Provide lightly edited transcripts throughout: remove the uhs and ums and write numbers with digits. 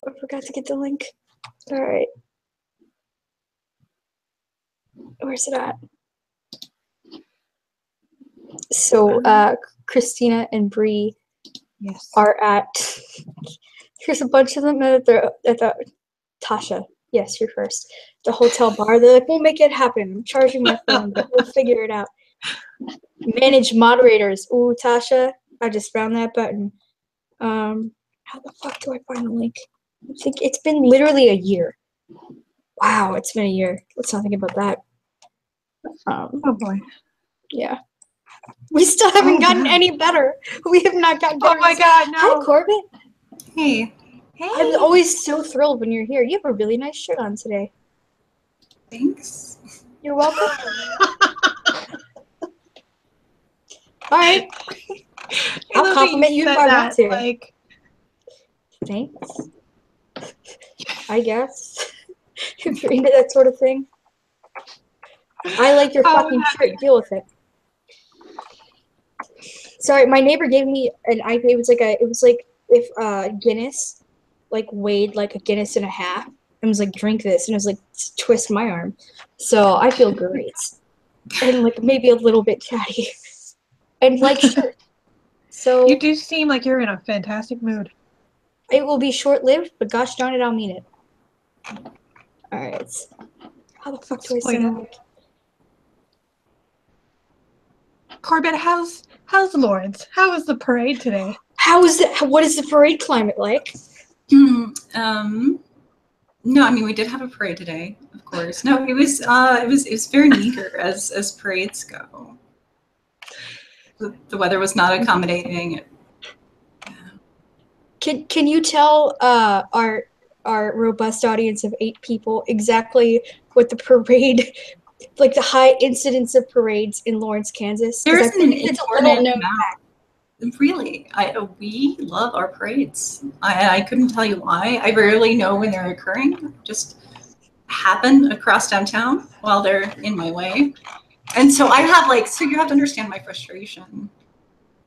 I forgot to get the link. All right. Where's it at? So, Christina and Bree are at. Here's a bunch of them at the Tasha. Yes, you're first. The hotel bar. They're like, we'll make it happen. I'm charging my phone, but we'll figure it out. Manage moderators. Ooh, Tasha. I just found that button. How the fuck do I find the link? I think it's been literally a year. Wow, it's been a year. Let's not think about that. Oh boy. Yeah. We still haven't gotten any better. We have not gotten better. Oh my god, no. Hi, Corbett. Hey. Hey. I'm always so thrilled when you're here. You have a really nice shirt on today. Thanks. You're welcome. All right. I'll compliment you if I want to. Like... Thanks. I guess. If you're into that sort of thing. I like your fucking shirt. Deal with it. Sorry, my neighbor gave me an iPad. It was like if Guinness like weighed like a Guinness and a half and was like, drink this, and it was like, twist my arm. So I feel great. And like maybe a little bit chatty. And like shirt. So you do seem like you're in a fantastic mood. It will be short-lived, but gosh darn it, I'll mean it. Alright. How the fuck do I send it? Corbett, how's Lawrence? How was the parade today? What is the parade climate like? No, I mean we did have a parade today, of course. No, it was very meager as parades go. The weather was not accommodating. Can you tell our robust audience of 8 people exactly what the parade, like the high incidence of parades in Lawrence, Kansas? There's an inordinate amount. Really, we love our parades. I couldn't tell you why. I rarely know when they're occurring. Just happen across downtown while they're in my way. And so I have so you have to understand my frustration.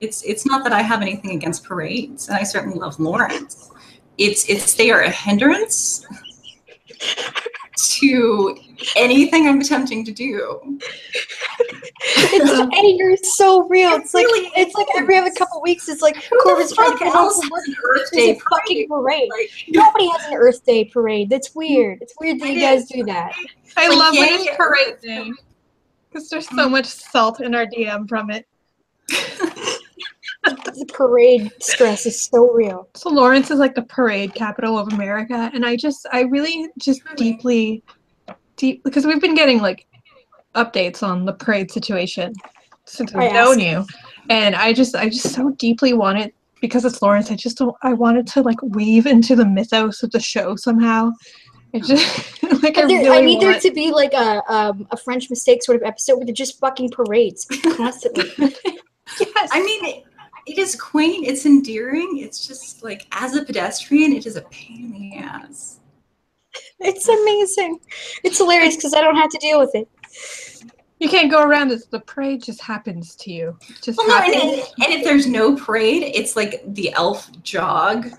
It's not that I have anything against parades, and I certainly love Lawrence. It's they are a hindrance to anything I'm attempting to do. It's anger is so real. It's really, it's like every other couple of weeks, it's like Corbin's trying to get home from work. There's a fucking parade. Nobody has an Earth Day parade. That's weird. It's weird that you guys do that. I love when it's parade day because there's so much salt in our DM from it. The parade stress is so real. So Lawrence is like the parade capital of America, and I really deeply because we've been getting like updates on the parade situation since we've known you, and I just so deeply want it because it's Lawrence. I wanted to like weave into the mythos of the show somehow. I just like I need there to be like a French Mistake sort of episode where they're just fucking parades constantly. Yes. I mean, it is quaint. It's endearing. It's just like, as a pedestrian, it is a pain in the ass. It's amazing. It's hilarious because I don't have to deal with it. You can't go around this. The parade just happens to you. Just and if there's no parade, it's like the elf jog,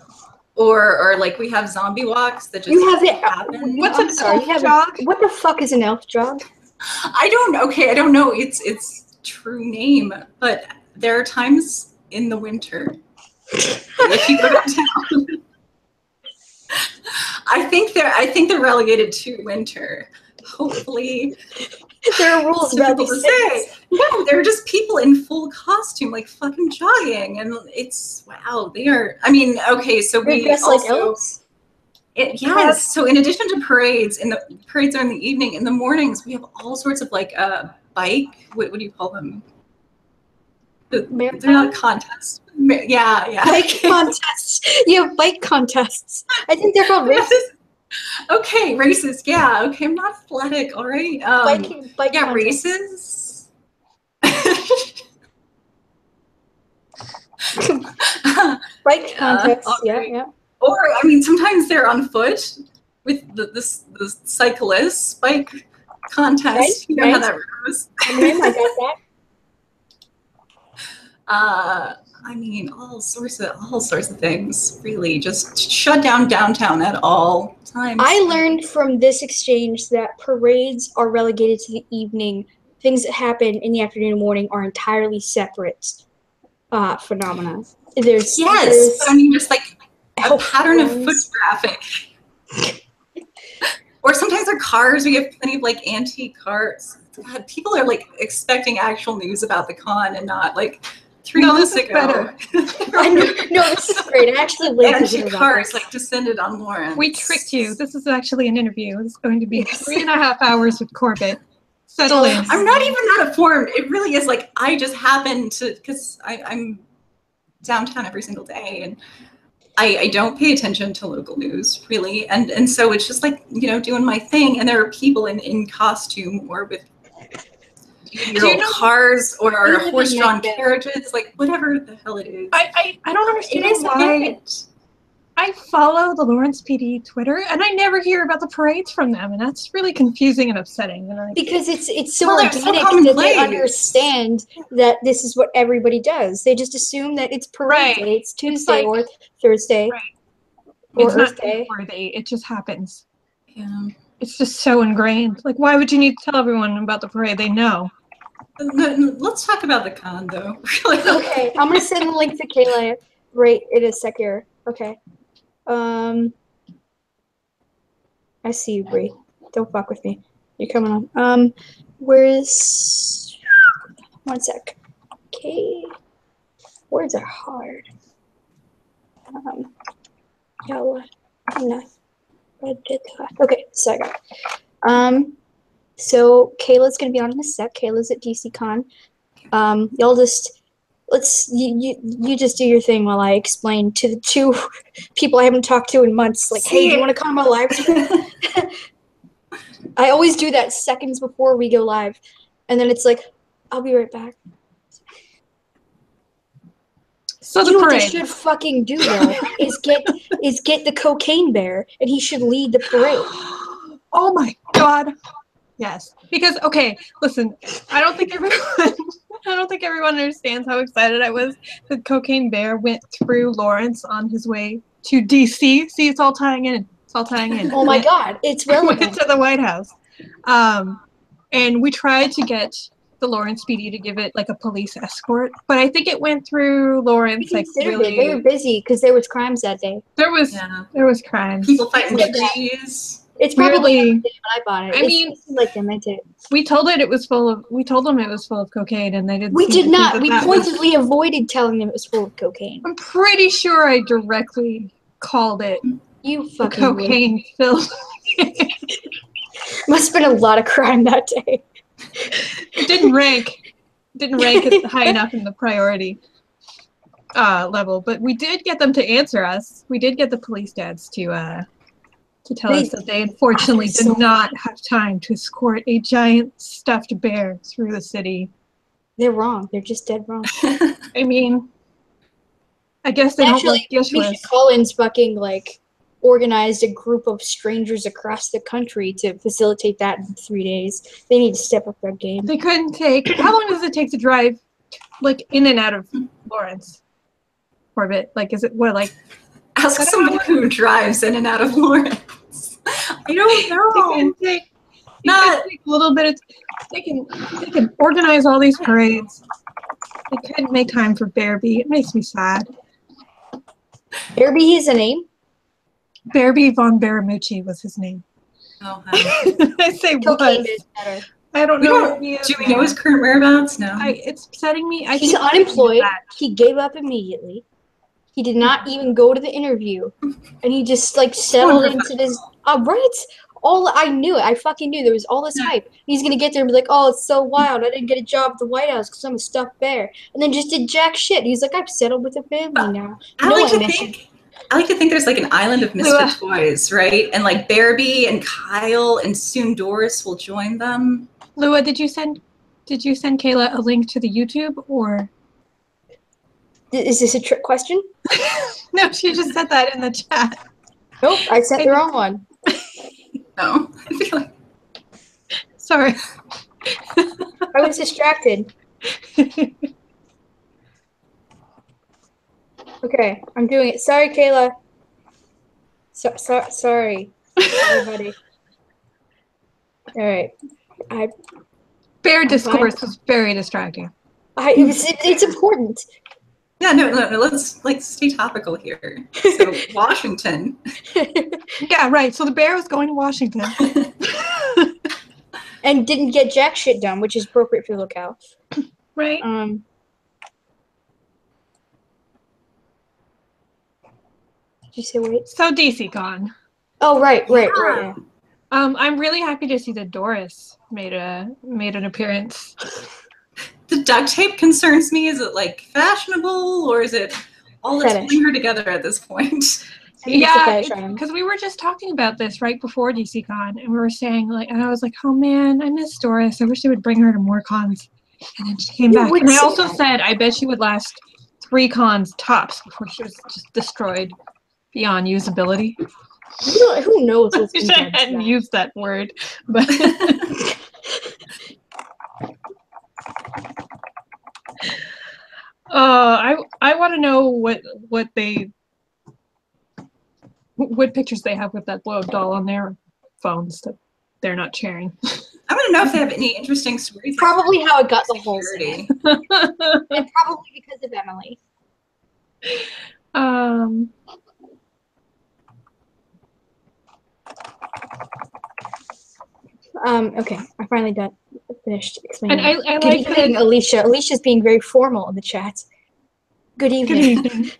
or like we have zombie walks that just happen. What's an elf jog? What the fuck is an elf jog? I don't know its true name, but there are times in the winter if you go downtown. I think they're relegated to winter. Hopefully, there are rules about these things. Yeah, they're just people in full costume, like fucking jogging, and it's wow. They are. I mean, okay, so we dress like elves. Yes. So in addition to parades, the parades are in the evening. In the mornings, we have all sorts of like bike. What do you call them? They're not contests. Yeah. Bike contests. You have bike contests. I think they're called races. Okay, races. Yeah. Okay, I'm not athletic. All right. Bike yeah, contests. Races. Bike contests. Yeah. Or I mean, sometimes they're on foot with the cyclists bike contest. Right, you know how that goes. I got that. I mean, all sorts of things. Really, just shut down downtown at all times. I learned from this exchange that parades are relegated to the evening. Things that happen in the afternoon and morning are entirely separate phenomena. There's I mean, just like a pattern of foot traffic. Or sometimes our cars, we have plenty of like antique cars. God, people are like expecting actual news about the con and not like 3 months ago. Better. No, this is great. I actually live to hear about cars this. like descended on Lawrence. We tricked you. This is actually an interview. It's going to be 3.5 hours with Corbett. Settle in. I'm not even that informed. It really is like I just happen to, because I'm downtown every single day, and I don't pay attention to local news really, and so it's just like, you know, doing my thing, and there are people in costume or with cars or horse-drawn carriages, like whatever the hell it is. I don't understand why. I follow the Lawrence PD Twitter, and I never hear about the parades from them, and that's really confusing and upsetting. Because it's so organic that they understand that this is what everybody does. They just assume that it's parade day. It's Tuesday or Thursday or Earth Day. It just happens. Yeah. It's just so ingrained. Like, why would you need to tell everyone about the parade? They know. Let's talk about the con, though. Okay, I'm gonna send the link to Kayla right in a sec here. Okay. I see you, Bree. Don't fuck with me. You're coming on. Where's... One sec. Okay. Words are hard. Okay, so I got it. So Kayla's gonna be on in a sec. Kayla's at DCCon. Y'all just... you just do your thing while I explain to the 2 people I haven't talked to in months, like, hey, do you want to come on live? I always do that seconds before we go live, and then it's like, I'll be right back. So you know what they should fucking do though is get the cocaine bear, and he should lead the parade. Oh my god. Yes, because okay, listen, I don't think everyone understands how excited I was that Cocaine Bear went through Lawrence on his way to DC. See, it's all tying in. Oh my god, it's relevant. Went to the White House, and we tried to get the Lawrence PD to give it like a police escort, but I think it went through Lawrence like really. They were busy because there was crimes that day. There was crimes. People fighting trees. It's probably when I bought it. I mean, like them, I did. We told them it was full of cocaine, and they didn't. We did not. We pointedly avoided telling them it was full of cocaine. I'm pretty sure I directly called it. You fucking cocaine filled. Must have been a lot of crime that day. It didn't rank it high enough in the priority level, but we did get them to answer us. We did get the police dads to tell us that they unfortunately did not have time to escort a giant stuffed bear through the city. They're wrong. They're just dead wrong. I mean, I guess they don't like gift lists. Collins fucking like organized a group of strangers across the country to facilitate that in 3 days. They need to step up their game. They couldn't take. How long does it take to drive, like, in and out of Lawrence? Orbit? Like, is it what, like? Ask someone who drives in and out of Lawrence. I don't know. They can take a little bit of. They can organize all these parades. They couldn't make time for Bearby. It makes me sad. Bearby is a name? Bearby von Baramucci was his name. Oh, I say was. I don't know. Do we know his current whereabouts? No. It's upsetting me. He's unemployed. He gave up immediately. He did not even go to the interview, and he just like settled into this. Right? I knew it. I fucking knew there was all this hype. He's gonna get there and be like, "Oh, it's so wild. I didn't get a job at the White House because I'm a stuffed bear," and then just did jack shit. He's like, "I've settled with a family now." I like to think there's like an island of misfit toys, right? And like Bearby and Kyle and soon Doris will join them. Lua, did you send Kayla a link to the YouTube or? Is this a trick question? No, she just said that in the chat. Nope, I sent the wrong one. No, I feel like. Sorry. I was distracted. Okay, I'm doing it. Sorry, Kayla. Sorry, everybody. All right. Bear discourse was very distracting. It's important. Yeah, no. Let's stay topical here. So Washington. Yeah, right. So the bear was going to Washington. And didn't get jack shit done, which is appropriate for the locale. Right. Did you say wait? So DCCon. Oh, right. Yeah. I'm really happy to see that Doris made an appearance. The duct tape concerns me. Is it like fashionable, or is it all that's pulling her together at this point? Yeah, because we were just talking about this right before DCCon, and we were saying and I was like, oh man, I miss Doris. I wish they would bring her to more cons. And then she came back, and I also said I bet she would last 3 cons tops before she was just destroyed beyond usability. Who knows what's I hadn't used that word, but I want to know what pictures they have with that blow up doll on their phones that they're not sharing. I want to know if they have any interesting stories. Probably how it got the whole thing. And probably because of Emily. Okay, I finally finished explaining. And I Good evening, Alicia. Alicia's being very formal in the chat. Good evening. Good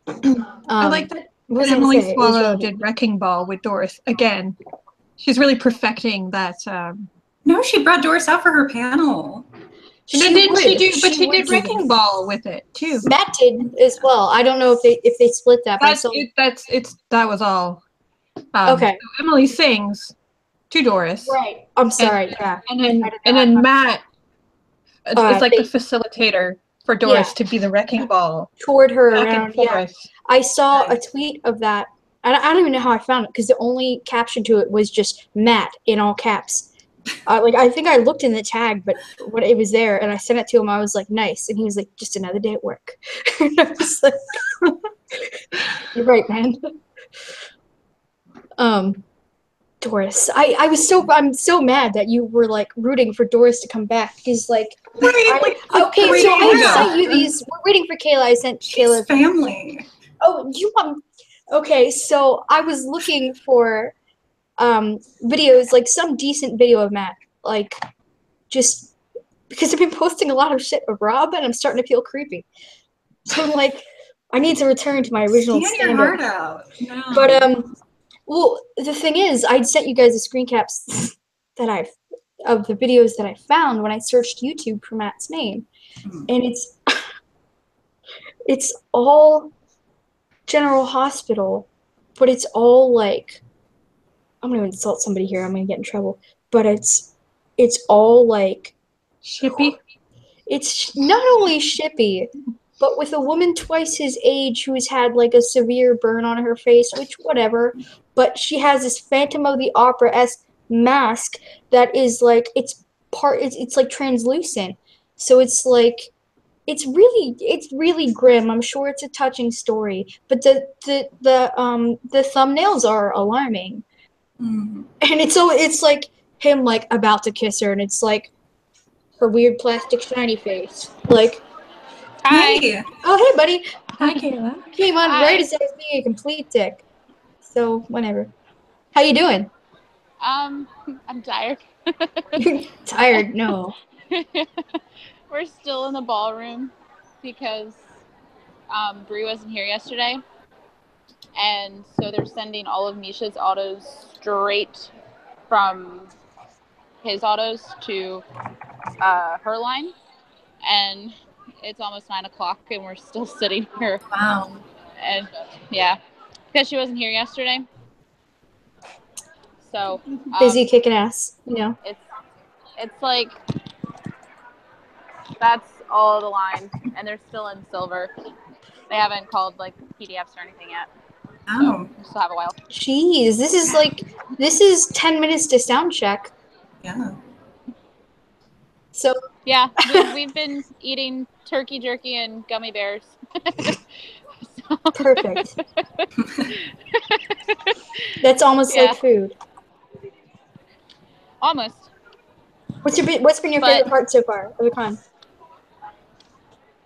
evening. I like that Emily Swallow did Wrecking Ball with Doris again. She's really perfecting that. No, she brought Doris out for her panel. She did Wrecking Ball with it too. Matt did as well. I don't know if they split that. That was all. Okay. So Emily sings to Doris. Right. I'm sorry. Yeah. And then Matt is like the facilitator for Doris to be the Wrecking Ball toward her around. Yeah. I saw a tweet of that. I don't even know how I found it because the only caption to it was just Matt in all caps. I think I looked in the tag, but when it was there and I sent it to him, I was like, nice. And he was like, just another day at work. And I was like, you're right, man. Doris, I'm so mad that you were like rooting for Doris to come back because so I sent you these. We're waiting for Kayla. I sent Kayla family. Oh, you want? Okay, so I was looking for videos, like some decent video of Matt, just because I've been posting a lot of shit of Rob and I'm starting to feel creepy. So I'm like, I need to return to my original standard. Your heart out. No. But well, the thing is, I'd sent you guys the screen caps of the videos that I found when I searched YouTube for Matt's name, and it's all General Hospital, but it's all like, I'm gonna insult somebody here. I'm gonna get in trouble, but it's all like shippy. It's not only shippy, but with a woman twice his age who's had like a severe burn on her face, which whatever. But she has this Phantom of the Opera-esque mask that is like it's like translucent. So it's like it's really grim. I'm sure it's a touching story, but the thumbnails are alarming. And it's like him like about to kiss her, and it's like her weird plastic shiny face. Like, hi. Hey. Oh, hey, buddy. Hi, Kayla. Came on right as I was being a complete dick. So whatever. How you doing? I'm tired. Tired? No. We're still in the ballroom because Bree wasn't here yesterday, and so they're sending all of Misha's autos straight from his autos to her line, and it's almost 9 o'clock, and we're still sitting here. Wow. And yeah, because she wasn't here yesterday. So busy kicking ass, you know. It's like that's all the lines, and they're still in silver. They haven't called like PDFs or anything yet. Oh. So we still have a while. Jeez, this is 10 minutes to sound check. Yeah. So Yeah, we've been eating turkey jerky and gummy bears. Perfect. That's almost like food. Almost. What's been your favorite part so far of the con?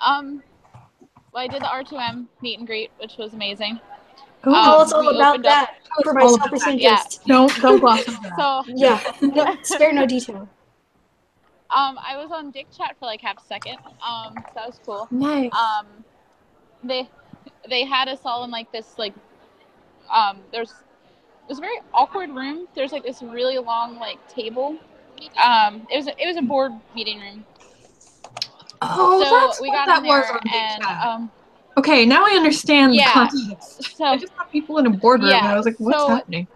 Well, I did the R2M meet and greet, which was amazing. Tell us all about that for my selfish interest. Don't gloss over that. So yeah, no, spare no detail. I was on Dick Chat for like half a second. So that was cool. Nice. They had us all in like this there's this very awkward room. There's like this really long like table. It was a board meeting room. Oh, so that's we what got that in there was on Dick and Chat. Okay, now I understand the context. So I just saw people in a boardroom and I was like, what's happening?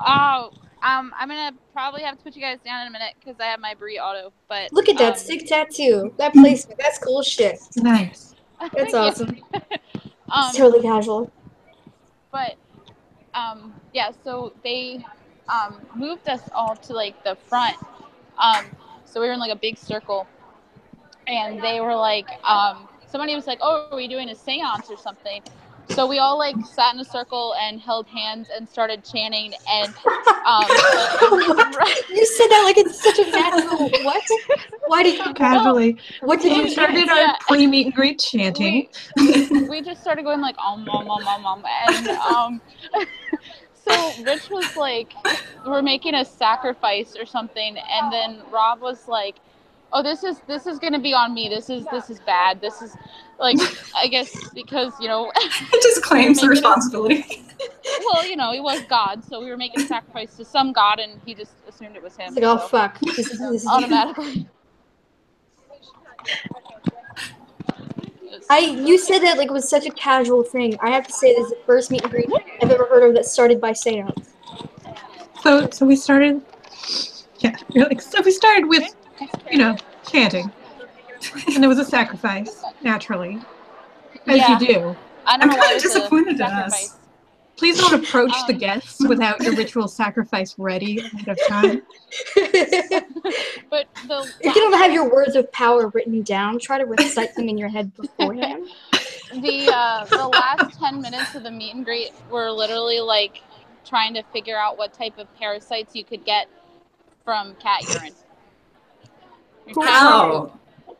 Oh, I'm gonna probably have to put you guys down in a minute because I have my Brie auto. But look at that sick tattoo. That placement. That's cool shit. Nice. That's awesome. It's totally casual. But yeah, so they moved us all to like the front. So we were in like a big circle, and they were like, somebody was like, "Oh, are we doing a séance or something?" So we all like sat in a circle and held hands and started chanting. And you said that like it's such a natural what? Why did you casually? What did you started our pre-meet and greet chanting? We just started going like and so Rich was like, "We're making a sacrifice or something," and then Rob was like, "Oh, this is gonna be on me. This is bad. This is like, I guess because it just claims the responsibility." Well, he was God, so we were making a sacrifice to some god, and he just assumed it was him. Like, oh fuck, this is automatically. You said that like it was such a casual thing. I have to say this is the first meet and greet I've ever heard of that started by seance. So we started. Yeah, so we started with, chanting, and there was a sacrifice naturally, as you do. I don't know why I'm disappointed in us. Please don't approach the guests without your ritual sacrifice ready ahead of time. But if you don't have your words of power written down, try to recite them in your head beforehand. The last 10 minutes of the meet and greet were literally like trying to figure out what type of parasites you could get from cat urine. Wow.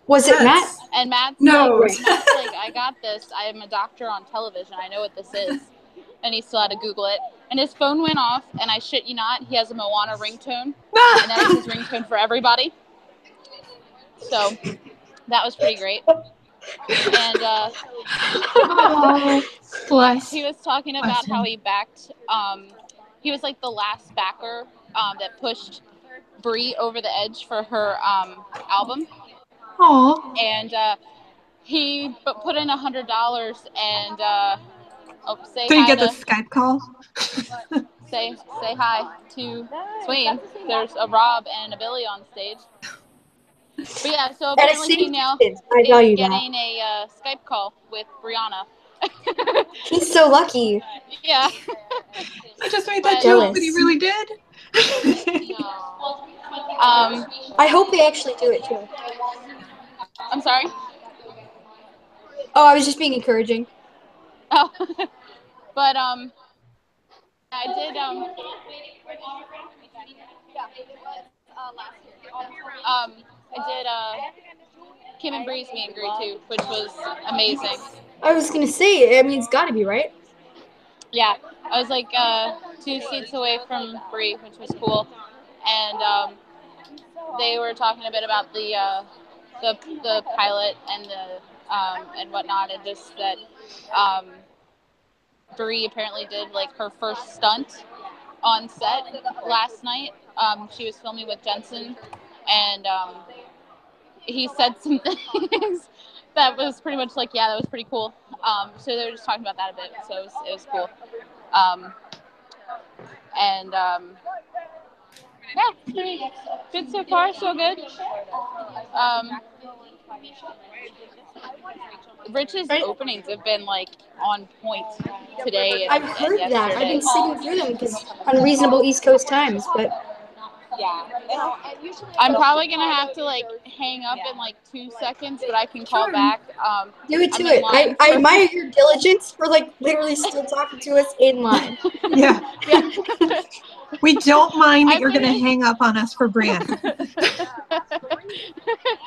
Was it Matt? And Matt's no. Matt's like, I got this. I am a doctor on television. I know what this is. And he still had to Google it. And his phone went off, and I shit you not, he has a Moana ringtone. And that is his ringtone for everybody. So that was pretty great. And he was talking about how he backed, he was like the last backer that pushed Brie over the edge for her album. Aww. And he put in $100 and say so hi you get to, the Skype call? say hi to Swain. There's a Rob and a Billy on stage. But yeah, so apparently he now is getting a Skype call with Brianna. He's so lucky. Yeah. I just made that joke, but he really did. I hope they actually do it too. I'm sorry? Oh, I was just being encouraging. Oh. But I did Kim and Bree's meet and greet too, which was amazing. I was gonna say, I mean, it's gotta be, right? Yeah, I was like 2 seats away from Bree, which was cool, and they were talking a bit about the pilot and the and whatnot, and just that Bree apparently did like her first stunt on set last night. She was filming with Jensen, and he said some things that was pretty much like, yeah, that was pretty cool. So they were just talking about that a bit, so it was cool. Yeah, good so far, so good. Rich's openings have been like on point today. I've heard that. I've been sitting through them because unreasonable East Coast times, but I'm probably gonna have to like hang up in like 2 seconds, but I can call back. Do it. I admire your diligence for like literally still talking to us in line. Yeah. We don't mind that you're gonna hang up on us for Brianna.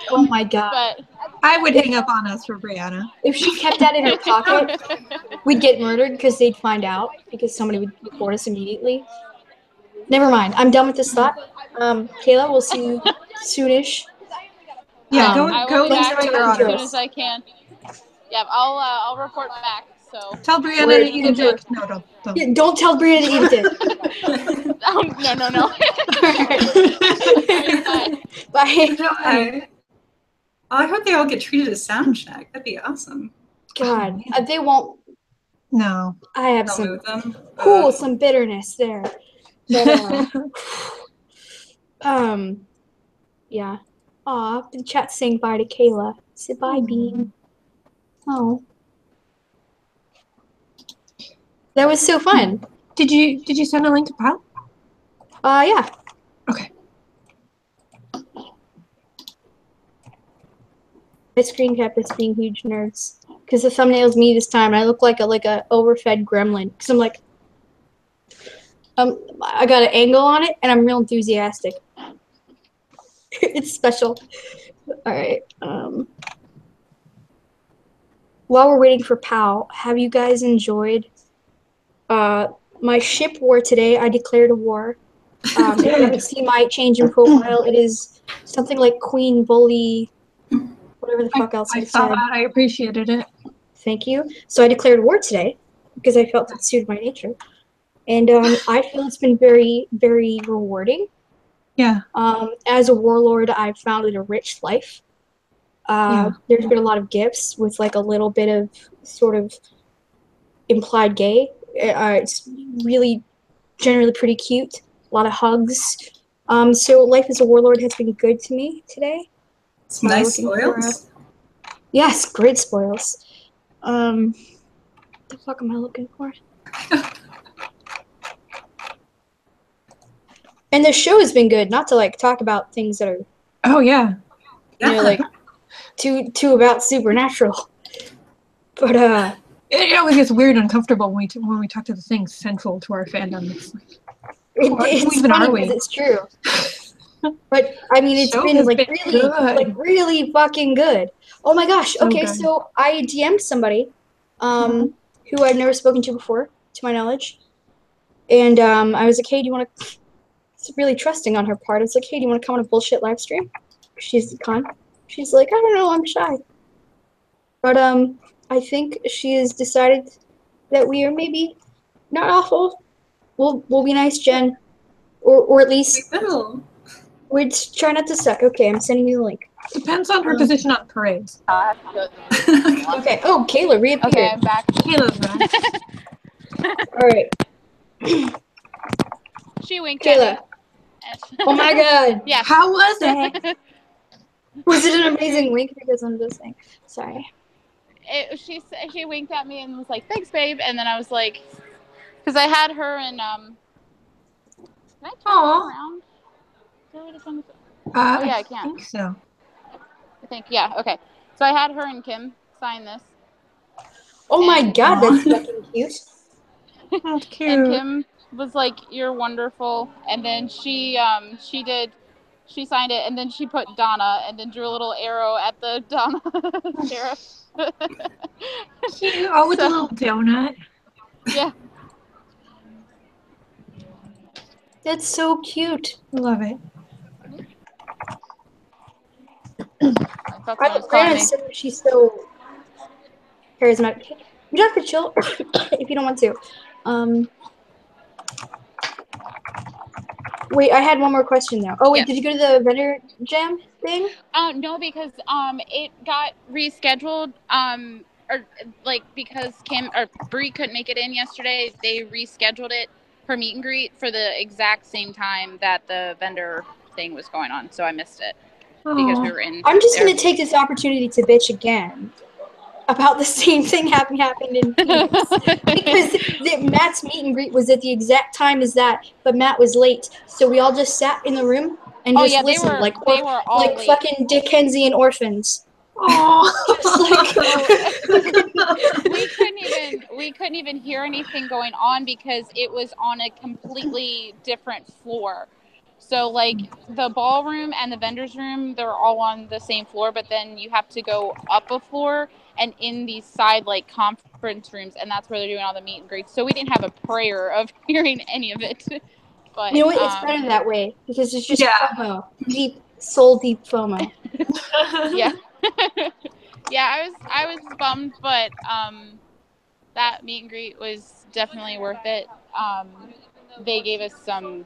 Oh my god. But I would hang up on us for Brianna. If she kept that in her pocket, we'd get murdered because they'd find out because somebody would report us immediately. Never mind. I'm done with this thought. Kayla, we'll see you soonish. Yeah, I will go be back enjoy your as soon autos. as I can. Yeah, I'll report back. So Tell Brianna to eat a dick. No, don't. Yeah, don't tell Brianna to eat a dick. No. Bye. I hope they all get treated as sound check. That'd be awesome. God, they won't. No. I have They'll some move them. some bitterness there. But, yeah. Aw, the chat's saying bye to Kayla. Say bye, Bean. Oh. That was so fun. Did you send a link to Pal? Yeah. Okay. I screen cap this being huge nerds. Because the thumbnail's me this time, and I look like a overfed gremlin. Because I'm like, I got an angle on it, and I'm real enthusiastic. It's special. All right. While we're waiting for Pal, have you guys enjoyed my ship war today? I declared a war. If you haven't seen my change in profile, it is something like Queen Bully, whatever the fuck else I saw that. I appreciated it. Thank you. So I declared war today because I felt it suited my nature. And I feel it's been very, very rewarding. Yeah. As a warlord, I've founded a rich life. There's been a lot of gifts with like a little bit of sort of implied gay. It's really generally pretty cute. A lot of hugs. So life as a warlord has been good to me today. Some nice spoils. Yes, great spoils. The fuck am I looking for? And the show has been good. Not to like talk about things that are. Oh yeah. You know, like too about supernatural. But it always gets weird and uncomfortable when we talk to the things central to our fandom. It's like, it's funny because it's true. But I mean, it's been like really, like really fucking good. Oh my gosh. Okay, so I DM'd somebody, who I'd never spoken to before, to my knowledge, and I was like, hey, do you want to? It's really trusting on her part. It's like, hey, do you want to come on a bullshit live stream? She's con. She's like, I don't know, I'm shy. But I think she has decided that we are maybe not awful. We'll be nice, Jen, or at least we'd try not to suck. Okay, I'm sending you the link. Depends on her position on parades. Okay. Oh, Kayla reappeared. Okay, I'm back. Kayla's back. All right. She winked Kayla. at me. Oh my god. Yeah. How was it? Was it an amazing wink? Because I'm just saying. Sorry. She winked at me and was like, "Thanks, babe." And then I was like, because I had her and Can I turn it around? Oh yeah, I can. I think so. I think okay. So I had her and Kim sign this. Oh my god, that's fucking cute. That's cute. And Kim was like, "You're wonderful," and then she signed it, and then she put Donna, and then drew a little arrow at the Donna sheriff. Cute. Oh, with a little donut. Yeah. That's so cute. Love it. She's so charismatic. You don't have to chill if you don't want to. Wait, I had one more question though. Oh wait, did you go to the vendor jam thing? No, because it got rescheduled. Or like because Kim or Bree couldn't make it in yesterday, they rescheduled it for meet and greet for the exact same time that the vendor thing was going on. So I missed it because we were in. I'm just gonna take this opportunity to bitch again. about the same thing happened in Phoenix. Because Matt's meet and greet was at the exact time as that, but Matt was late. So we all just sat in the room and just listened, they were all like late. fucking Dickensian orphans. Oh, we couldn't even hear anything going on because it was on a completely different floor. So like the ballroom and the vendors room, they're all on the same floor, but then you have to go up a floor and in these side like conference rooms, and that's where they're doing all the meet and greets. So we didn't have a prayer of hearing any of it. But you know what? It's better that way because it's just FOMO, deep FOMO. Yeah. Yeah, I was bummed, but that meet and greet was definitely worth it. They gave us some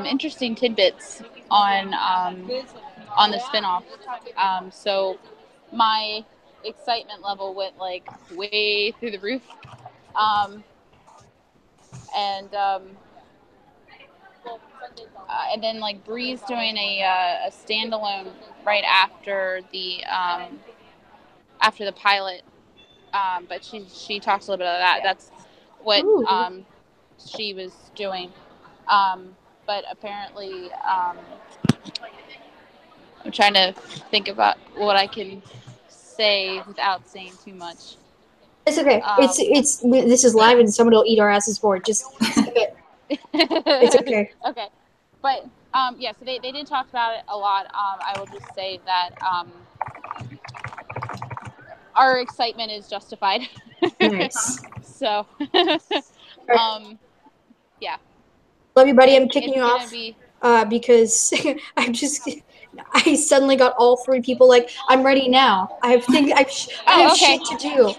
interesting tidbits on the spinoff. So my excitement level went like way through the roof. And then like Bree's doing a standalone right after the pilot, but she talks a little bit of that. That's what she was doing. But apparently, I'm trying to think about what I can say without saying too much. It's okay. This is live and someone will eat our asses for it. Just skip it. It's okay. Okay. But yeah, so they did talk about it a lot. I will just say that our excitement is justified. Nice. So yeah. Love you, buddy. I'm kicking you off because I suddenly got all three people like, I'm ready now. I have shit to do.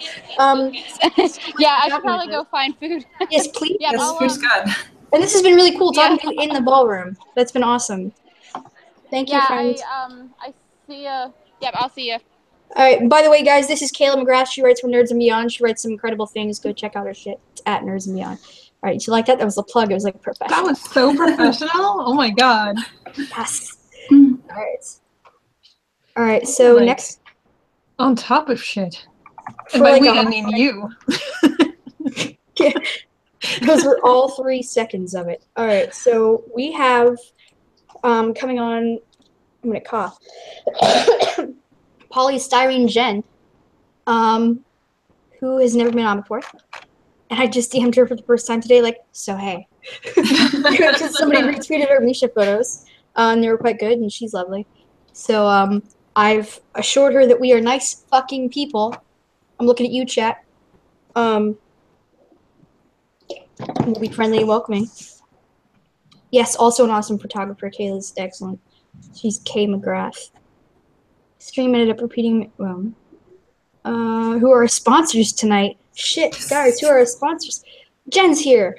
Yeah, I should probably go find food. Yes, please. Yeah, food's good. And this has been really cool talking to you in the ballroom. That's been awesome. Thank you, friend. I see ya. Yep, I'll see ya. All right. By the way, guys, this is Kayla McGrath. She writes for Nerds and Beyond. She writes some incredible things. Go check out her shit. It's at Nerds and Beyond. All right. You like that? That was a plug. It was like professional. That was so professional. Oh my god. Yes. All right. All right. So like, next. On top of shit. And by we, I mean you. Yeah. Those were all 3 seconds of it. All right. So we have coming on. I'm gonna cough. Polystyrene Jen, who has never been on before, and I just DM'd her for the first time today. Like, so hey, because somebody retweeted her Misha photos, and they were quite good, and she's lovely. So I've assured her that we are nice fucking people. I'm looking at you, chat. We'll be friendly and welcoming. Yes, also an awesome photographer. Kayla's excellent. She's Kay McGrath. Stream ended up repeating. Who are our sponsors tonight? Shit, guys, who are our sponsors? Jen's here.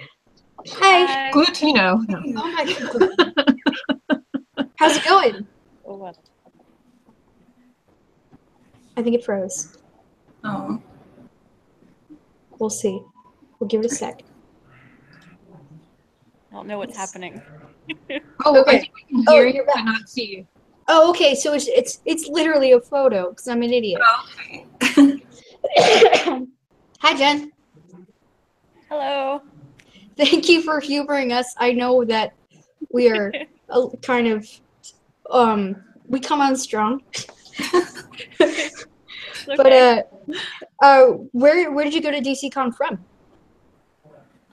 Hi. Glutino. No. Oh my god. How's it going? I think it froze. Oh. We'll see. We'll give it a sec. I don't know what's happening. Oh, okay. I think we can hear you, but not see you. Oh, okay. So it's literally a photo because I'm an idiot. Okay. Hi, Jen. Hello. Thank you for humoring us. I know that we are kind of we come on strong. Okay. But where did you go to DCCon from?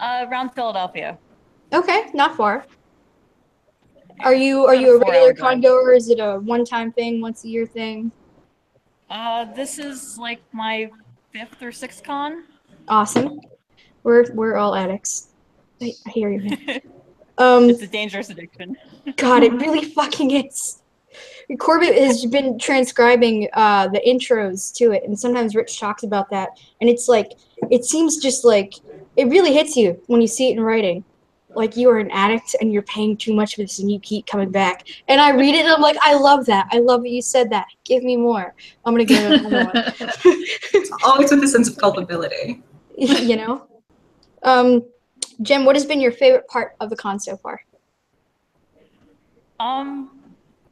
Around Philadelphia. Okay, not far. Are you a regular con goer, or is it a one-time thing, once-a-year thing? This is like my 5th or 6th con. Awesome. We're all addicts. I hear you, man. It's a dangerous addiction. God, it really fucking is. Corbett has been transcribing the intros to it, and sometimes Rich talks about that, and it's like, it seems just like, it really hits you when you see it in writing. Like you are an addict and you're paying too much for this and you keep coming back. And I read it and I'm like, I love that. I love that you said that. Give me more. I'm going to get another one. It's always with a sense of culpability. You know? Jen, what has been your favorite part of the con so far?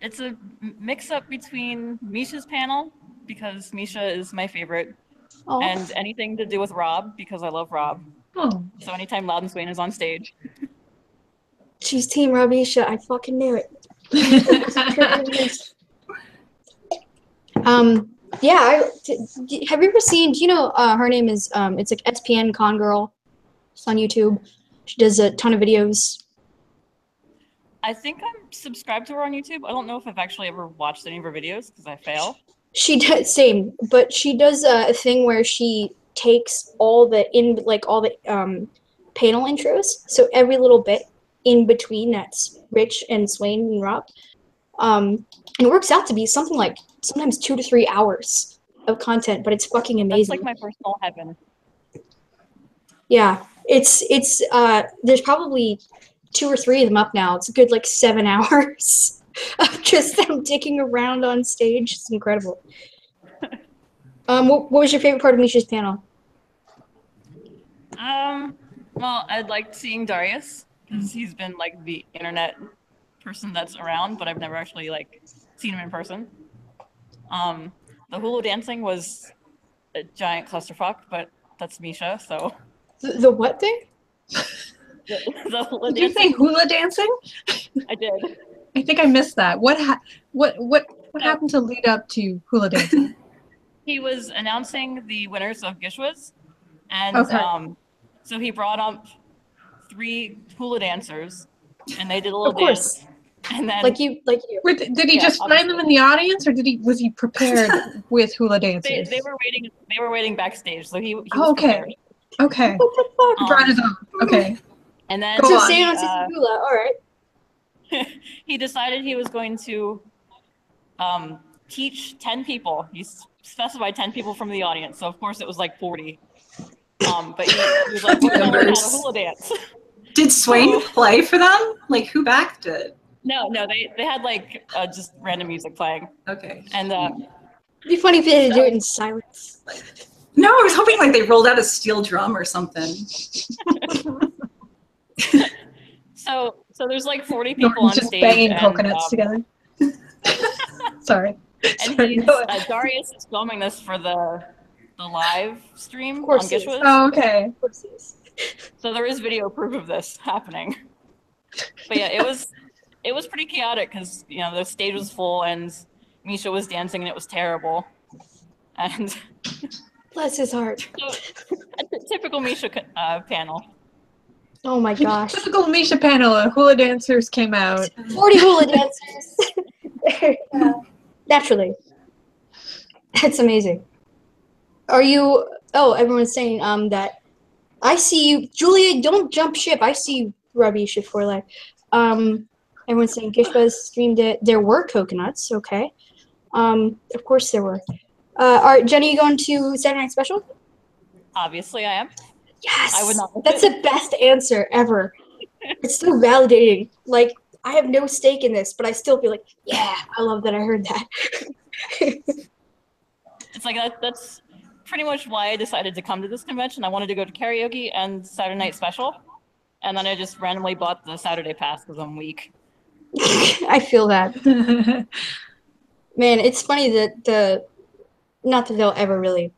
It's a mix-up between Misha's panel because Misha is my favorite, Oh, and anything to do with Rob because I love Rob. Oh. So anytime Loudon Swain is on stage. she's Team Rabisha. I fucking knew it. Yeah. Have you ever seen? Do you know her name is it's like SPN Con Girl. It's on YouTube. She does a ton of videos. I think I'm subscribed to her on YouTube. I don't know if I've actually ever watched any of her videos because I fail. She does same, but she does a thing where she takes all the panel intros. So every little bit in between that's Rich and Swain and Rob. And it works out to be something like sometimes 2 to 3 hours of content, but it's fucking amazing. That's like my personal heaven. Yeah, it's there's probably 2 or 3 of them up now. It's a good like 7 hours of just them dicking around on stage. It's incredible. What was your favorite part of Misha's panel? Well, I liked seeing Darius because he's been like the internet person that's around, but I've never actually like seen him in person. The hula dancing was a giant clusterfuck, but that's Misha, so. The what thing? The hula Did you say hula dancing? I did. I think I missed that. What happened to lead up to hula dancing? He was announcing the winners of Gishwas, and Okay. so he brought up 3 hula dancers, and they did a little dance. And then, like you. Did he just find them in the audience, or was he prepared with hula dancers? They were waiting backstage, so he was okay. prepared. Okay. What the fuck? Brought his own. Okay. And then So Seance is hula. All right. he decided he was going to teach 10 people. He specified 10 people from the audience, so of course it was like 40. But he was like, we're gonna learn how to hula dance. Did Swain play for them? Like, who backed it? No, they had like just random music playing. Okay. And it'd be funny if they had to do it in silence. No, I was hoping like they rolled out a steel drum or something. So there's like 40 people on just stage. Banging and, coconuts together. Sorry. And Darius is filming this for the live stream on Gishwas. Oh, okay. So there is video proof of this happening. But yeah, it was pretty chaotic because the stage was full and Misha was dancing and it was terrible. And bless his heart. So, a typical Misha panel. Oh my gosh. Typical Misha panel. Hula dancers came out. 40 hula dancers. Naturally. That's amazing. Are you? Oh, everyone's saying that. I see you, Julia. Don't jump ship. I see you, Rabisha for life. Everyone's saying Gishbaz streamed it. There were coconuts. Okay. Of course there were. All right, Jenny, you going to Saturday Night Special? Obviously, I am. Yes. I would not. That's the best answer ever. It's so validating. Like, I have no stake in this, but I still feel like, yeah, I love that I heard that. It's like that's pretty much why I decided to come to this convention. I wanted to go to karaoke and Saturday Night Special, and then I just randomly bought the Saturday pass because I'm weak. I feel that. Man, it's funny that not that they'll ever really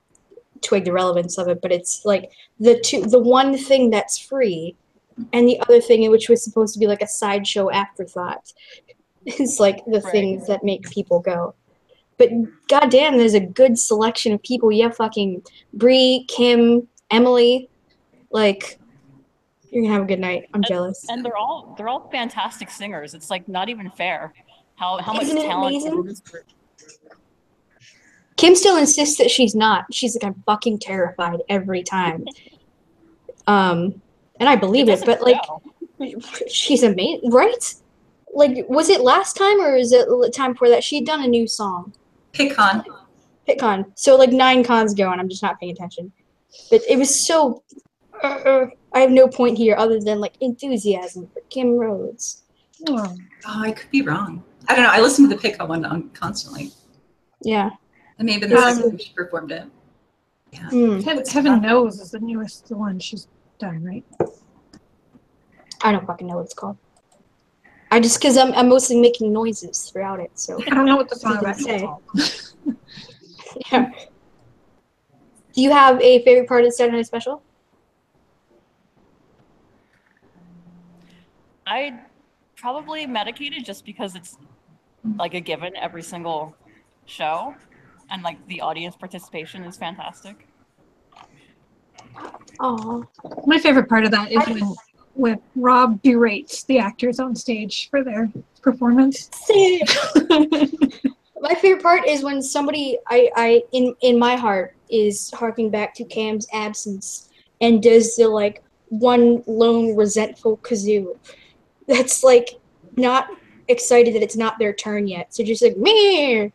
twig the relevance of it, but it's like the one thing that's free and the other thing which was supposed to be like a sideshow afterthought is like the things that make people go. But goddamn, there's a good selection of people. You have fucking Bree, Kim, Emily. Like, you're gonna have a good night. I'm jealous. And they're all fantastic singers. It's like not even fair how much Isn't it talent is amazing? in this group. Kim still insists that she's not. She's like, I'm fucking terrified every time. And I believe it, but like, she's amazing, right? Like, was it last time or is it the time before that? She'd done a new song. PitCon. So like 9 cons ago, and I'm just not paying attention. But it was so. I have no point here other than like enthusiasm for Kim Rhodes. Oh, I could be wrong. I don't know. I listen to the PitCon one constantly. Yeah. And maybe the second time she performed it. Yeah. Heaven Knows is the newest one she's done, right? I don't fucking know what it's called. I just because I'm mostly making noises throughout it, so I don't know what the song about is called. Yeah. Do you have a favorite part of the Saturday Night Special? I probably Medicated just because it's like a given every single show, and like the audience participation is fantastic. Oh, My favorite part of that is when Rob berates the actors on stage for their performance. my favorite part is when somebody in my heart is harking back to Cam's absence and does the like one lone resentful kazoo. That's like not excited that it's not their turn yet. So just like me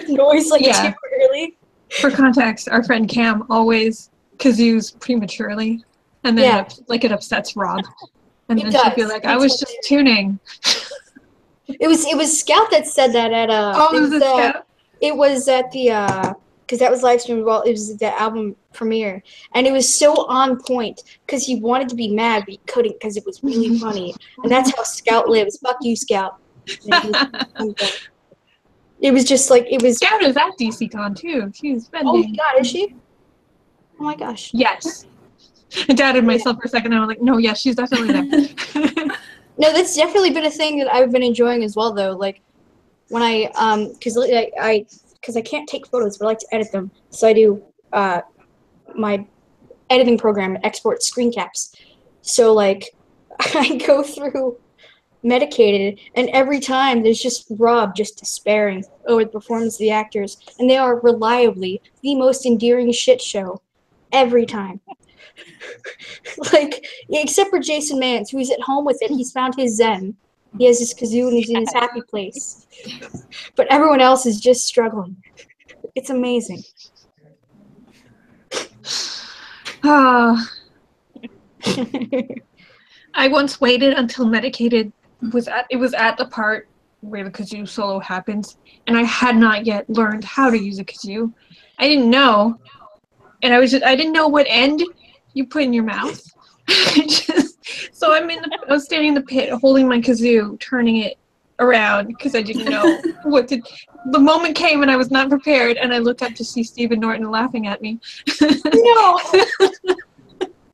noise like too early. For context, our friend Cam always kazoos prematurely, and then it upsets Rob, and then she'll be like, "I was just tuning." It was Scout that said that at Scout? It was at the because that was live streamed. Well, it was the album premiere, and it was so on point because he wanted to be mad but he couldn't because it was really funny, and that's how Scout lives. Fuck you, Scout. It was just like it was. Scout is at DCCon too. She's been. Oh my god, is she? Oh my gosh. Yes. I doubted myself for a second. I was like, no, yes, she's definitely there. No, that's definitely been a thing that I've been enjoying as well, though. Like when because I can't take photos, but I like to edit them, so I do my editing program export screen caps. So like I go through Medicated, and every time there's just Rob just despairing over the performance of the actors, and they are reliably the most endearing shit show every time. Like, except for Jason Mans, who's at home with it. He's found his zen. He has his kazoo and he's in his happy place. But everyone else is just struggling. It's amazing. I once waited until Medicated was at the part where the kazoo solo happens, and I had not yet learned how to use a kazoo. I didn't know, and I didn't know what end you put in your mouth. So I was standing in the pit holding my kazoo, turning it around because I didn't know the moment came and I was not prepared, and I looked up to see Stephen Norton laughing at me. No!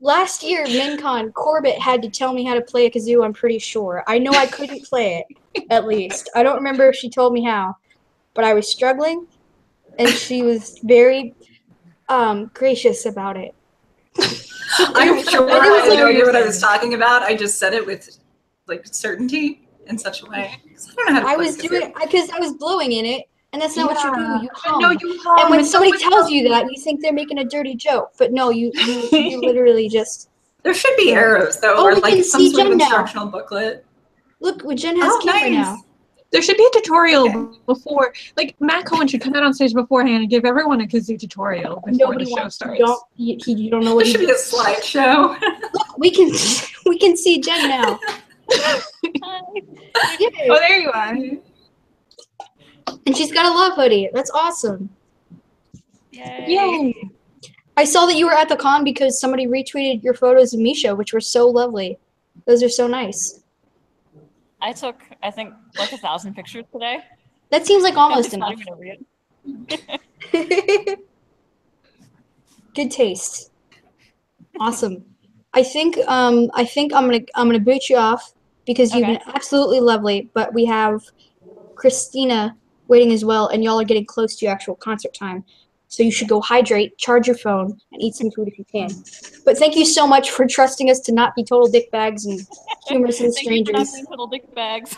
Last year, MinCon, Corbett had to tell me how to play a kazoo, I'm pretty sure. I know I couldn't play it, at least. I don't remember if she told me how, but I was struggling, and she was very gracious about it. I'm sure I know what I was talking about. I just said it with like certainty in such a way. I don't know how to I was doing it because I was blowing in it, and that's not what you do. You hum. No, you hum. And when somebody tells you that, you think they're making a dirty joke, but no, you literally just. There should be arrows though, or like some sort of instructional booklet. Look, Jen has camera now. There should be a tutorial before, like Matt Cohen should come out on stage beforehand and give everyone a kazoo tutorial before the show starts. You don't know what there should be a slideshow. Look, we can see Jen now. Oh, there you are. And she's got a love hoodie. That's awesome. Yay. I saw that you were at the con because somebody retweeted your photos of Misha, which were so lovely. Those are so nice. I took, I think, like 1,000 pictures today. That seems like almost enough. Good taste. Awesome. I think I'm gonna boot you off because you've been absolutely lovely. But we have Christina waiting as well, and y'all are getting close to your actual concert time. So you should go hydrate, charge your phone, and eat some food if you can. But thank you so much for trusting us to not be total dickbags and humorous and strangers. Thank you for not being total dickbags.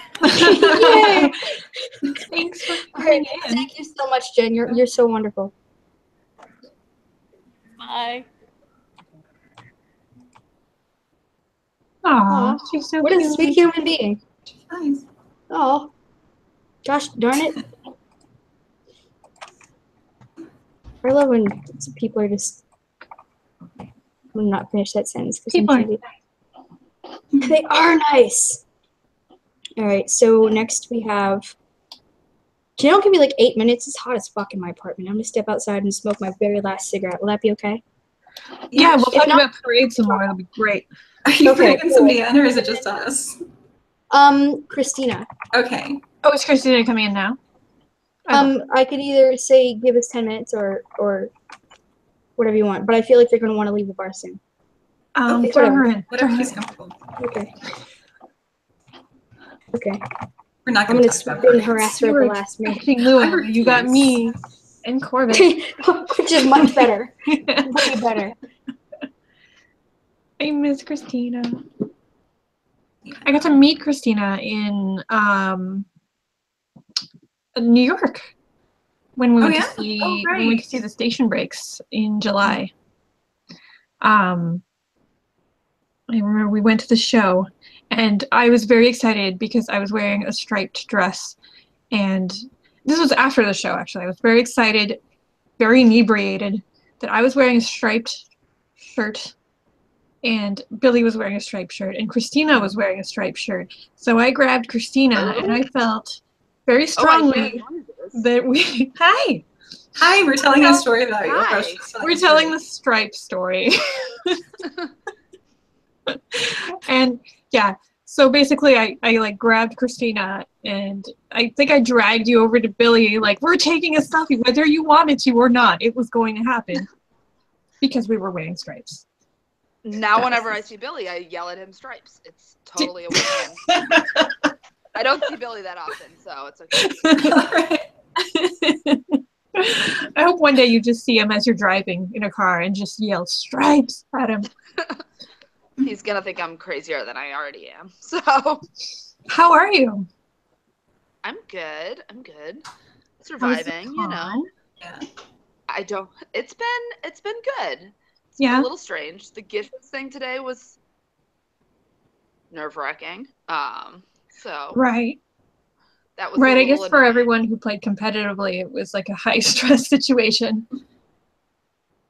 Yay! Thanks for coming in. Thank you so much, Jen. You're so wonderful. Bye. Aw, she's so what cute. A sweet human being. Nice. Oh, gosh darn it. I love when people are just. I'm not finish that sentence. They are nice. All right, so next we have. Can y'all give me like 8 minutes? It's hot as fuck in my apartment. I'm gonna step outside and smoke my very last cigarette. Will that be okay? Yeah, we'll talk about parade some more. It'll be great. Are you bringing somebody in, or is it just us? Christina. Okay. Oh, is Christina coming in now? I could either say give us 10 minutes or whatever you want, but I feel like they're going to want to leave the bar soon. Okay, throw her in. Whatever she's comfortable. Okay. Okay. We're not I'm going going to to talk about spin parades. harass her at the last minute. Expecting Lua. You got me and Corbin. Which is much better. Way better. I miss Christina. I got to meet Christina in New York when we went to see when we went to see the station breaks in July. I remember we went to the show, and I was very excited because I was wearing a striped dress, and this was after the show. Actually, I was very excited, very inebriated that I was wearing a striped shirt. And Billy was wearing a striped shirt, and Christina was wearing a striped shirt. So I grabbed Christina, and I felt very strongly that we. Hi, we're telling a story about you. We're telling the stripe story. And yeah, so basically, I like grabbed Christina, and I think I dragged you over to Billy. Like, we're taking a selfie, whether you wanted to or not. It was going to happen because we were wearing stripes. Now, whenever I see Billy, I yell at him stripes. It's totally a win-win. I don't see Billy that often, so it's okay. I hope one day you just see him as you're driving in a car and just yell stripes at him. He's gonna think I'm crazier than I already am. So, how are you? I'm good. Surviving, you know. Yeah. I don't. It's been good. It's a little strange. The gift thing today was nerve-wracking. So right. That was right. I guess annoying. for everyone who played competitively, it was like a high-stress situation.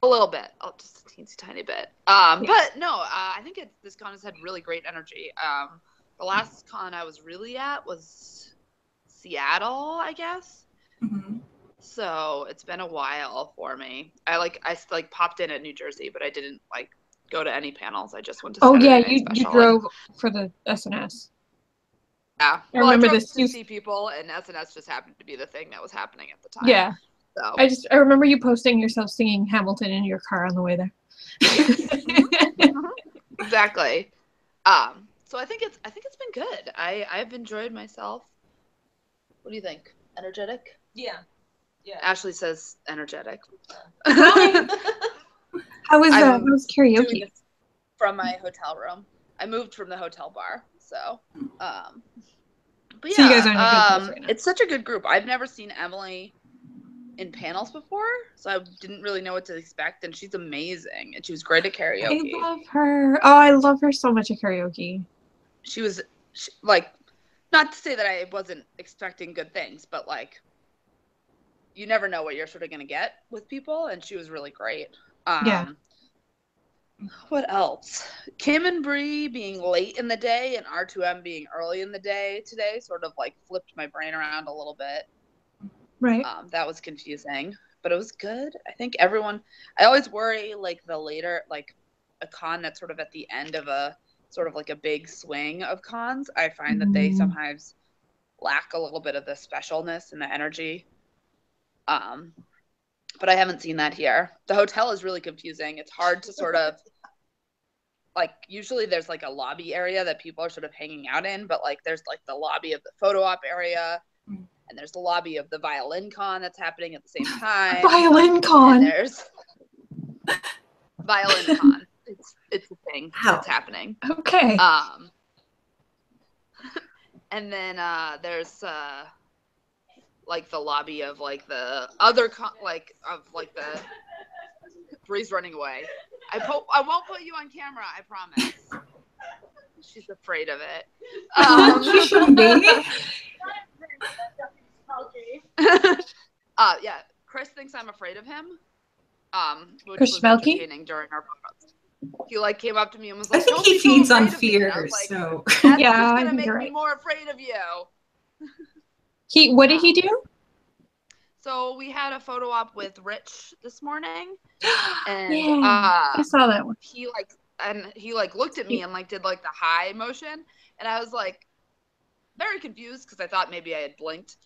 A little bit, just a teensy tiny bit. But no, I think this con has had really great energy. The last con I was really at was Seattle, I guess. Mm-hmm. So it's been a while for me. I popped in at New Jersey, but I didn't go to any panels. I just went to Saturday Night you Special drove for the SNS. Yeah, I remember drove this. to see people, and SNS just happened to be the thing that was happening at the time. Yeah. So I remember you posting yourself singing Hamilton in your car on the way there. Exactly. So I think it's been good. I've enjoyed myself. What do you think? Energetic? Yeah. Ashley says energetic. How was karaoke? Doing this from my hotel room. I moved from the hotel bar, so. But yeah, so you guys are in a good place right now. It's such a good group. I've never seen Emily in panels before, so I didn't really know what to expect, and she's amazing, and she was great at karaoke. I love her. Oh, I love her so much at karaoke. She not to say that I wasn't expecting good things, but you never know what you're sort of going to get with people, and she was really great. Yeah. What else? Kim and Bree being late in the day and R2M being early in the day today sort of flipped my brain around a little bit. Right. That was confusing, but it was good. I think everyone, I always worry the later, a con that's sort of at the end of a sort of a big swing of cons. I find that they sometimes lack a little bit of the specialness and the energy. But I haven't seen that here. The hotel is really confusing. It's hard to sort of usually there's a lobby area that people are sort of hanging out in, but there's the lobby of the photo op area, and there's the lobby of the violin con that's happening at the same time. Violin con. And there's violin con. It's a thing that's happening. Okay. And then there's the lobby of the other the Bree's running away. I won't put you on camera, I promise. She's afraid of it. She shouldn't be. Yeah, Chris thinks I'm afraid of him. Which Chris was Schmelke? entertaining during our podcast. He came up to me and was like, I think "Don't he be so feeds on afraid of me." And I fear, was like, so That's Yeah, just I gonna think make you're me right. more afraid of you. What did he do? So we had a photo op with Rich this morning, and Yeah, I saw that one. he looked at me and did the high motion, and I was very confused because I thought maybe I had blinked.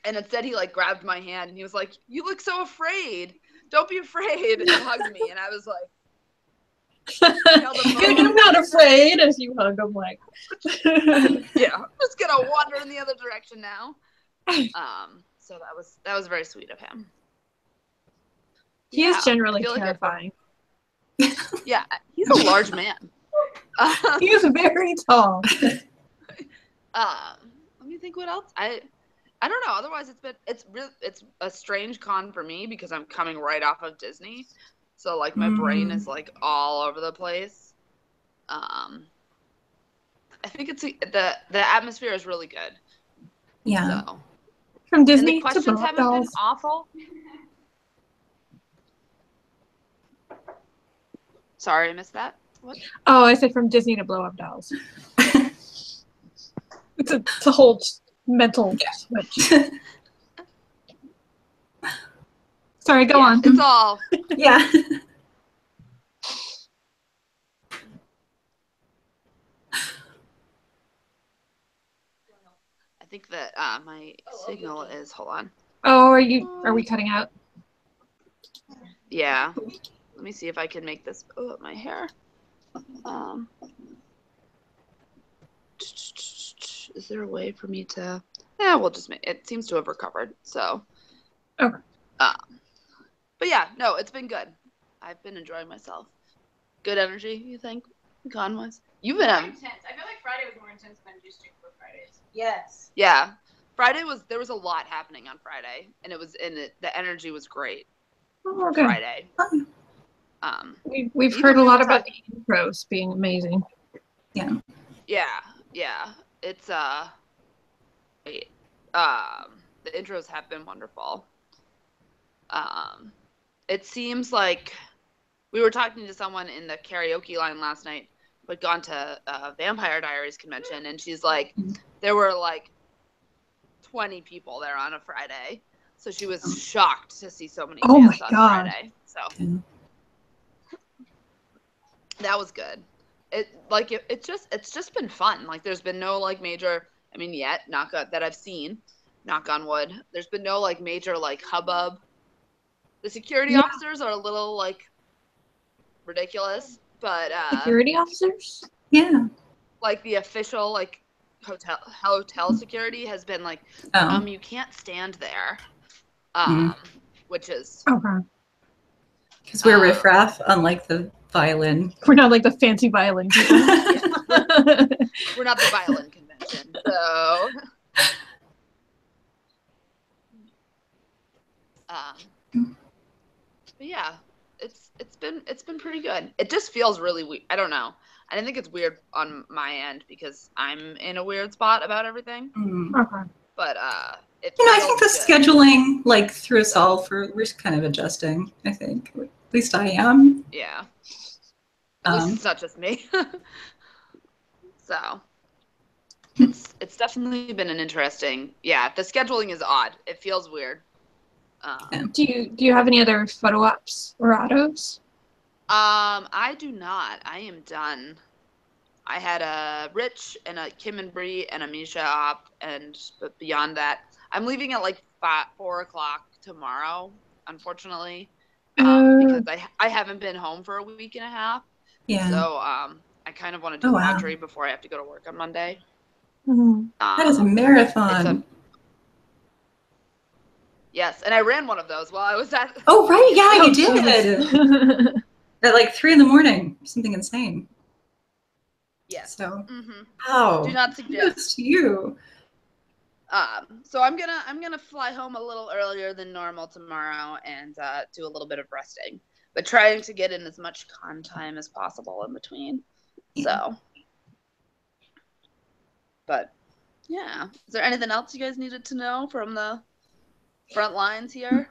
And instead he like grabbed my hand and he was like, "You look so afraid. Don't be afraid," and hugged me. And I was like, I'm not afraid, as you hug him like. Yeah, I'm just gonna wander in the other direction now. So that was very sweet of him. He is generally terrifying. Yeah, he's a large man. He is very tall. Let me think what else. I don't know. Otherwise, it's a strange con for me because I'm coming right off of Disney, so like my brain is like all over the place. I think it's the atmosphere is really good. Yeah. So. From Disney And the questions haven't been awful. Sorry, I missed that. What? Oh, I said from Disney to blow up dolls. It's a whole mental switch. Sorry, go on. It's all. Yeah. I think that my signal is. Hold on. Oh, are we cutting out? Yeah. Let me see if I can make this. Oh, my hair. Is there a way for me to? Yeah, we'll just make it. Seems to have recovered. So. Okay. But yeah, no, it's been good. I've been enjoying myself. Good energy, you think? Con-wise? You've been intense. I feel like Friday was more intense than just for Fridays. Yes. Yeah. There was a lot happening on Friday, and the energy was great. Oh, okay. Friday. We've heard a lot about the intros being amazing. Yeah. Yeah. It's the intros have been wonderful. It seems like we were talking to someone in the karaoke line last night who had gone to Vampire Diaries convention, and she's like, there were like 20 people there on a Friday, so she was shocked to see so many fans on Friday. So that was good. It's just been fun. Like there's been no like major. I mean, yet that I've seen, knock on wood. There's been no like major like hubbub. The security officers are a little like ridiculous, but security officers? Yeah. Like the official like hotel security has been like, you can't stand there. Which is okay. Because we're riffraff, unlike the violin. We're not like the fancy violin people. We're not the violin convention, so but yeah, it's been pretty good. It just feels really weird. I don't know. I didn't think it's weird on my end because I'm in a weird spot about everything. Okay. But I think the scheduling like threw us all we're kind of adjusting. I think at least I am. Yeah. At least it's not just me. So it's definitely been an interesting. Yeah, the scheduling is odd. It feels weird. Do you have any other photo ops or autos? I do not. I am done. I had a Rich and a Kim and Bree and a Misha op, but beyond that, I'm leaving at like 4 o'clock tomorrow. Unfortunately, because I haven't been home for a week and a half. Yeah. So I kind of want to do laundry before I have to go to work on Monday. That is a marathon. Yes, and I ran one of those while I was at. Oh right, yeah, you did. At like 3 a.m, something insane. Yes. So. Wow. Do not suggest. You. So I'm gonna fly home a little earlier than normal tomorrow and do a little bit of resting, but trying to get in as much con time as possible in between. So. But yeah, is there anything else you guys needed to know from the front lines here?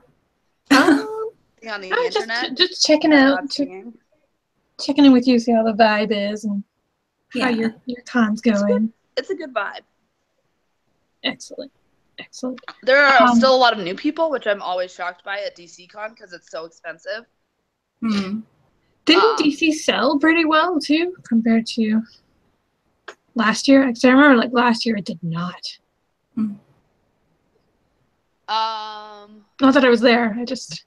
On the internet? Just checking out, checking in with you, see how the vibe is and how your con's going. It's a good vibe. Excellent. There are still a lot of new people, which I'm always shocked by at DCCon because it's so expensive. Didn't DC sell pretty well too compared to last year? Because I remember like last year it did not. Not that I was there. I just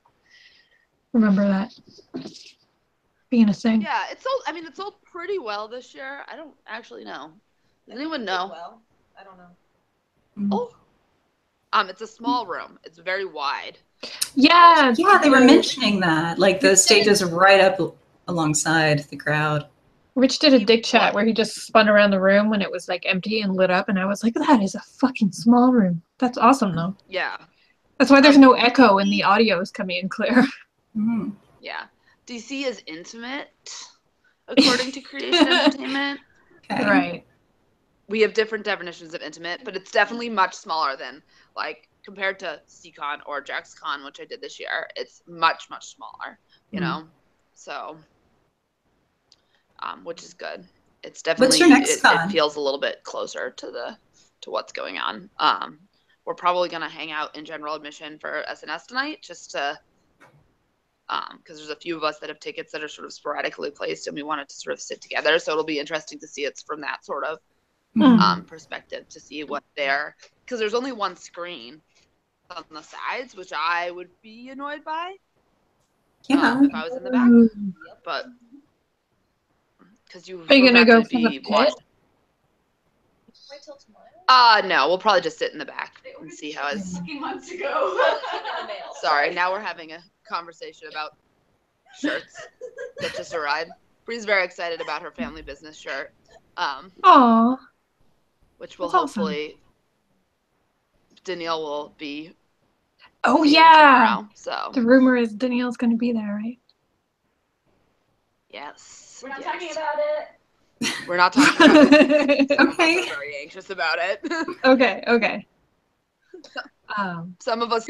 remember that being a thing. Yeah, it sold pretty well this year. I don't actually know. Does anyone know? Well, I don't know. Oh. It's a small room. It's very wide. Yeah. Yeah, they were mentioning that. Like the stage is right up alongside the crowd. Rich did a dick chat where he just spun around the room when it was like empty and lit up, and I was like, that is a fucking small room. That's awesome though. Yeah. That's why there's no echo and the audio is coming in clear. Mm-hmm. Yeah. DC is intimate, according to Creation Entertainment. Okay. Right. We have different definitions of intimate, but it's definitely much smaller than, like, compared to CCon or JaxCon, which I did this year. It's much, much smaller, you know? So, which is good. It's definitely, What's your next con? It feels a little bit closer to what's going on. We're probably going to hang out in general admission for SNS tonight, just to, because there's a few of us that have tickets that are sort of sporadically placed, and we wanted to sort of sit together. So it'll be interesting to see it from that sort of perspective, to see what because there's only one screen on the sides, which I would be annoyed by if I was in the back. But because are you gonna go for the pit? Wait till tomorrow. No, we'll probably just sit in the back and see how it's. Months ago. Sorry, now we're having a conversation about shirts. That's just a ride. Bree's very excited about her family business shirt. Aww. Which will That's hopefully Danielle will be. Oh yeah. Tomorrow, so the rumor is Danielle's going to be there, right? Yes. We're not talking about it. We're not talking about it. Okay. I'm very anxious about it. Okay. Some of us.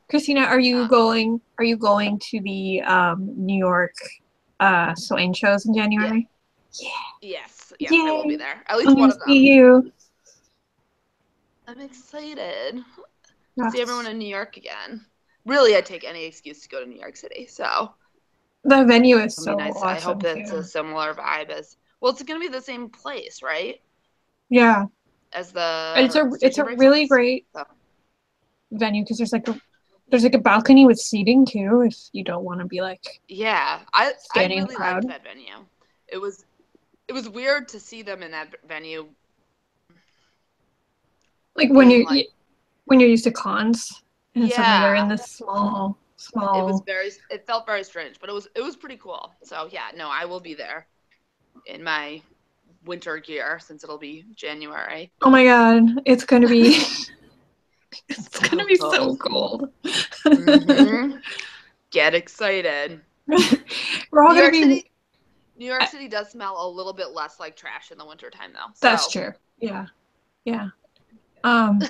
Christina, are you going to the New York Swain shows in January? Yeah. Yes, I will be there. At least I'm one of gonna them. see you. I'm excited. Yes. See everyone in New York again. Really, I'd take any excuse to go to New York City. So the venue is it'll so be nice. awesome. I hope that's too. a similar vibe as. Well, it's going to be the same place, right? Yeah. As the. It's a really great venue because there's a balcony with seating too if you don't want to be like. Yeah, I standing really in the crowd. liked that venue. It was weird to see them in that venue. Like when you're used to cons and suddenly they're in this small. It felt very strange, but it was pretty cool. So yeah, no, I will be there in my winter gear since it'll be January. Oh my god, it's gonna be cold. So cold. Mm-hmm. Get excited. We're all gonna be. New York City does smell a little bit less like trash in the wintertime though. So. That's true. Yeah. I'm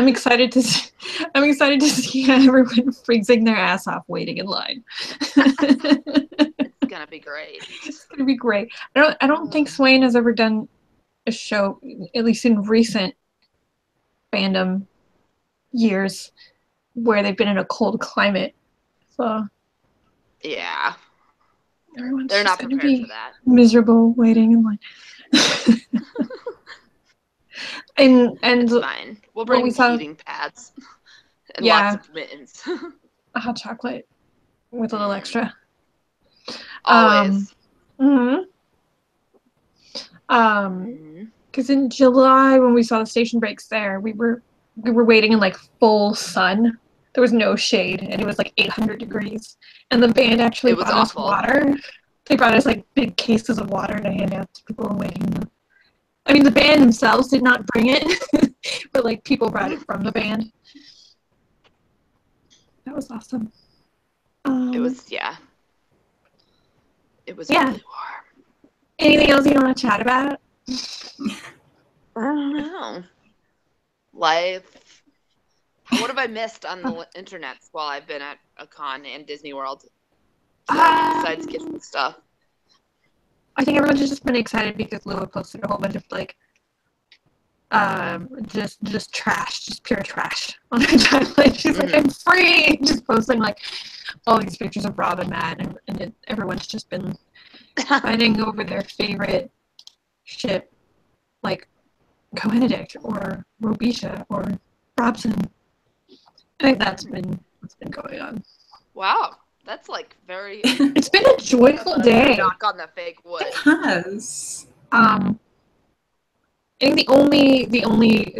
excited to see everyone freezing their ass off waiting in line. It's gonna be great. It's gonna be great. I don't think Swain has ever done a show, at least in recent fandom years, where they've been in a cold climate. So yeah, they're not prepared for that. Miserable waiting in line. and it's fine. We'll bring heating pads and lots of mittens. A hot chocolate with a little extra. Always. Because in July when we saw the station breaks there, we were waiting in like full sun. There was no shade and it was like 800 degrees. And the band actually brought us water. They brought us like big cases of water to hand out to people waiting. I mean, the band themselves did not bring it, but like people brought it from the band. That was awesome. It was really warm. Anything else you want to chat about? I don't know. Life. What have I missed on the internet while I've been at a con and Disney World? Besides kids and stuff. I think everyone's just been excited because Lua posted a whole bunch of like just trash, just pure trash on her timeline. She's like, I'm free, just posting like all these pictures of Rob and Matt, and everyone's just been fighting over their favorite ship, like Co-Benedict or Robisha or Robson. I think that's been what's been going on. Wow, that's like very. It's been a joyful day. Knock on the fake wood. It has. I think the only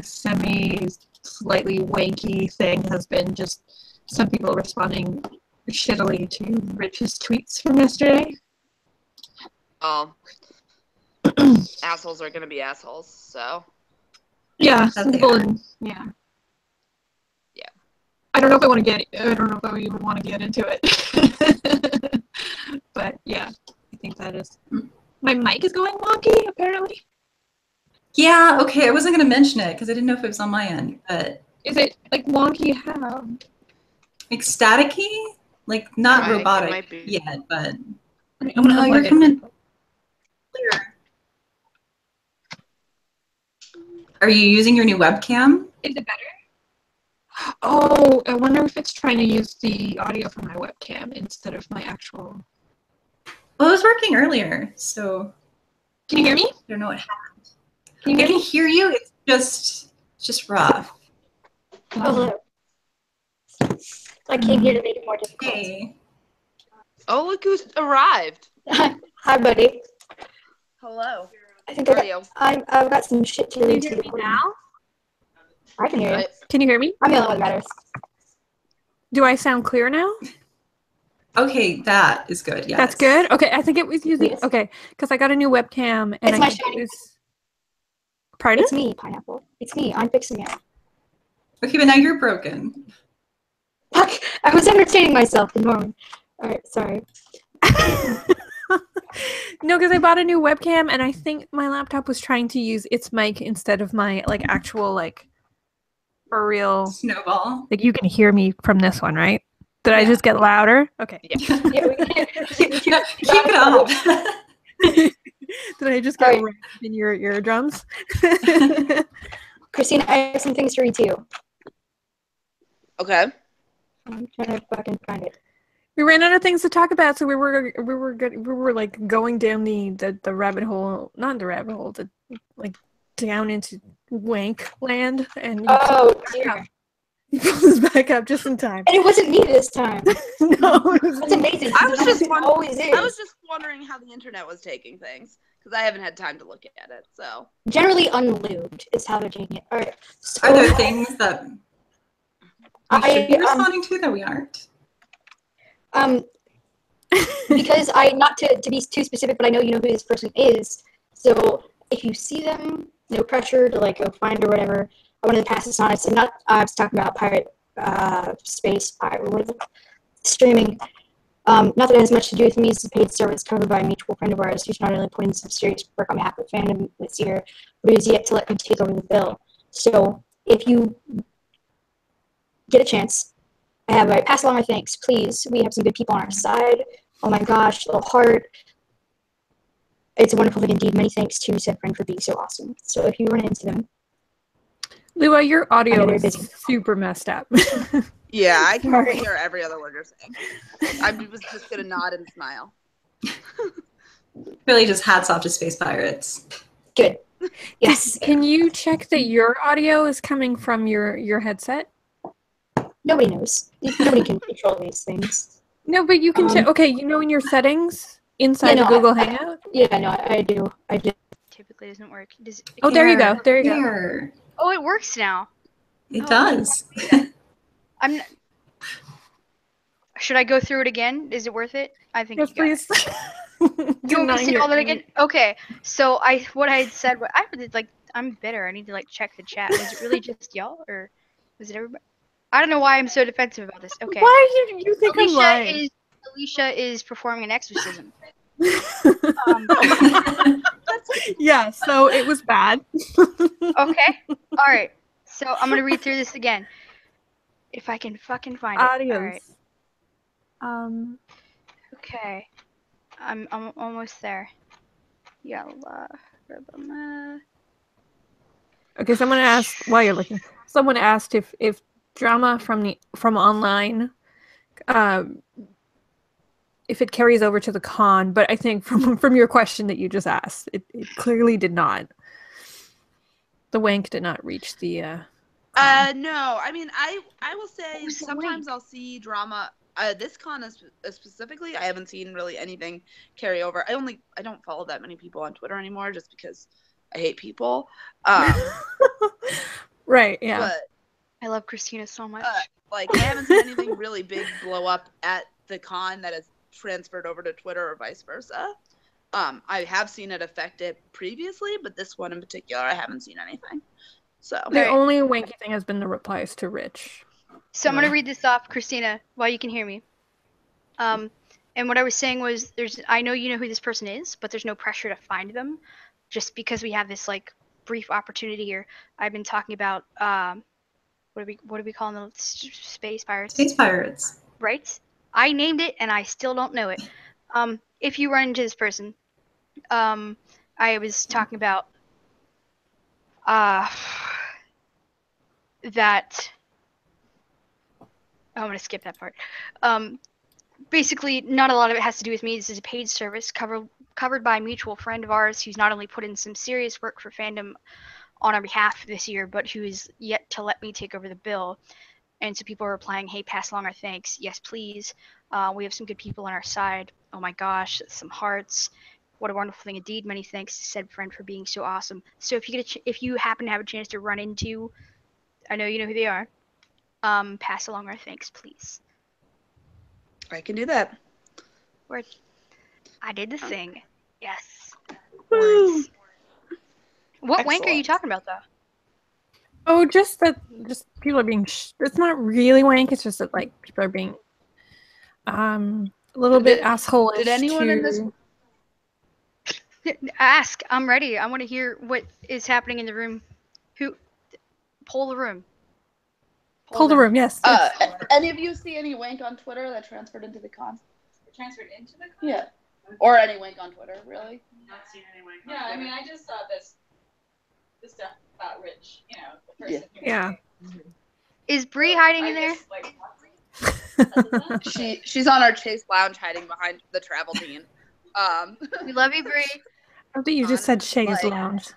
slightly wanky thing has been just some people responding shittily to Rich's tweets from yesterday. Oh, assholes are gonna be assholes. So. Yeah, yeah. Yeah. I don't know if I even want to get into it. But yeah, I think that is. My mic is going wonky, apparently. Yeah, okay. I wasn't going to mention it because I didn't know if it was on my end, but... Is it, like, wonky how? Like, staticky? Like, not robotic yet, but... No, you're coming clear. Are you using your new webcam? Is it better? Oh, I wonder if it's trying to use the audio from my webcam instead of my actual... Well, it was working earlier, so... Can you hear me? I don't know what happened. I can hear you. It's just rough. Oh, I came here to make it more difficult. Hey. Oh, look who's arrived. Hi, buddy. Hello. I think How are you? I've got some shit to read to you now. I can hear you. Can you hear me? I'm the only one that matters. Do I sound clear now? Okay, that is good. Yes. That's good. Okay, I think it was using. Yes. Okay, because I got a new webcam and It's my I think shiny. it was. Pardon? It's me, Pineapple. It's me. I'm fixing it. Okay, but now you're broken. Fuck! I was entertaining myself. Norman. All right, sorry. No, because I bought a new webcam and I think my laptop was trying to use its mic instead of my like actual like for real Snowball. Like you can hear me from this one, right? Did I just get louder? Okay. Yeah. Yeah, we can Keep it up. Did I just get right in your eardrums? Christina, I have some things to read to you. Okay. I'm trying to fucking find it. We ran out of things to talk about, so we were like going down the rabbit hole, not the rabbit hole, like down into wank land, and dear. he pulled us back up just in time. And it wasn't me this time. No, it was That's amazing. I was just always is. I was just wondering how the internet was taking things because I haven't had time to look at it. So generally unlubed is how they're taking it. All right. So, Are there things that we should be responding to that we aren't? Because I not to be too specific, but I know you know who this person is. So if you see them, no pressure to like go find or whatever. I wanted to pass this on. I was talking about pirate streaming. Not that it has much to do with me. It's a paid service covered by a mutual friend of ours who's not only putting in some serious work on behalf of the fandom this year, but who's yet to let him take over the bill. So if you get a chance, I pass along my thanks, please. We have some good people on our side. Oh my gosh, little heart. It's a wonderful thing indeed. Many thanks to said friend for being so awesome. So if you run into them, Lua, your audio is super messed up. yeah, I can only hear every other word you're saying. I was just gonna nod and smile. Really, just hats off to Space Pirates. Good. Yes. Can you check that your audio is coming from your headset? Nobody knows. Nobody can control these things. No, but you can check. Okay, you know in your settings inside the Google Hangout. Yeah, no, I do. I do. Typically doesn't work. There you go. There you go. Oh, it works now. It does. Should I go through it again? Is it worth it? I think. Yes, please. You want me to say all that again? Okay. So what I had said, I really I'm bitter. I need to check the chat. Was it really just y'all, or was it everybody? I don't know why I'm so defensive about this. Okay. Why are you think I'm lying? Alicia is performing an exorcism. Yeah, so it was bad. Okay. All right. So I'm gonna read through this again, if I can fucking find it. Adios. All right. Okay. I'm almost there. Yalla. Okay, someone asked while you're looking. Someone asked if drama from online, if it carries over to the con, but I think from your question that you just asked, it clearly did not. The wank did not reach the No, I mean, I will say Who's the sometimes Wank? I'll see drama. This con specifically, I haven't seen really anything carry over. I don't follow that many people on Twitter anymore, just because I hate people. Right. Yeah. But I love Christina so much. like, I haven't seen anything really big blow up at the con that has transferred over to Twitter or vice versa. I have seen it affect it previously, but this one in particular, I haven't seen anything. So The only wanky thing has been the replies to Rich. So I'm gonna read this off, Christina, while you can hear me. And what I was saying was, I know you know who this person is, but there's no pressure to find them, just because we have this like brief opportunity here. I've been talking about what do we call them? Space pirates. Space pirates. Right. I named it, and I still don't know it. If you run into this person, I was talking about that. I'm gonna skip that part. Basically, not a lot of it has to do with me. This is a paid service covered by a mutual friend of ours who's not only put in some serious work for fandom on our behalf this year, but who is yet to let me take over the bill. And so people are replying, hey, pass along our thanks. Yes, please. We have some good people on our side. Oh my gosh, some hearts. What a wonderful thing indeed. Many thanks, said friend, for being so awesome. So if you happen to have a chance to run into, I know you know who they are, pass along our thanks, please. I can do that. Word. I did the thing. Yes. Woo. Words. What wank are you talking about, though? Oh, just people are being. It's not really wank. It's just that like people are being a little bit asshole-ish. Did anyone in this? Ask. I'm ready. I want to hear what is happening in the room. Who? Poll the room. Poll the room. Yes. Any of you see any wank on Twitter that transferred into the con? Transferred into the con? Yeah. Or any wank on Twitter, really? Not seen any wank. Yeah, I mean, I just saw this stuff about Rich, you know, the person. Yeah. Is Bree hiding in there? She's on our Chase Lounge hiding behind the Travel Dean. We love you, Bree. I think you just said Shay's Lounge.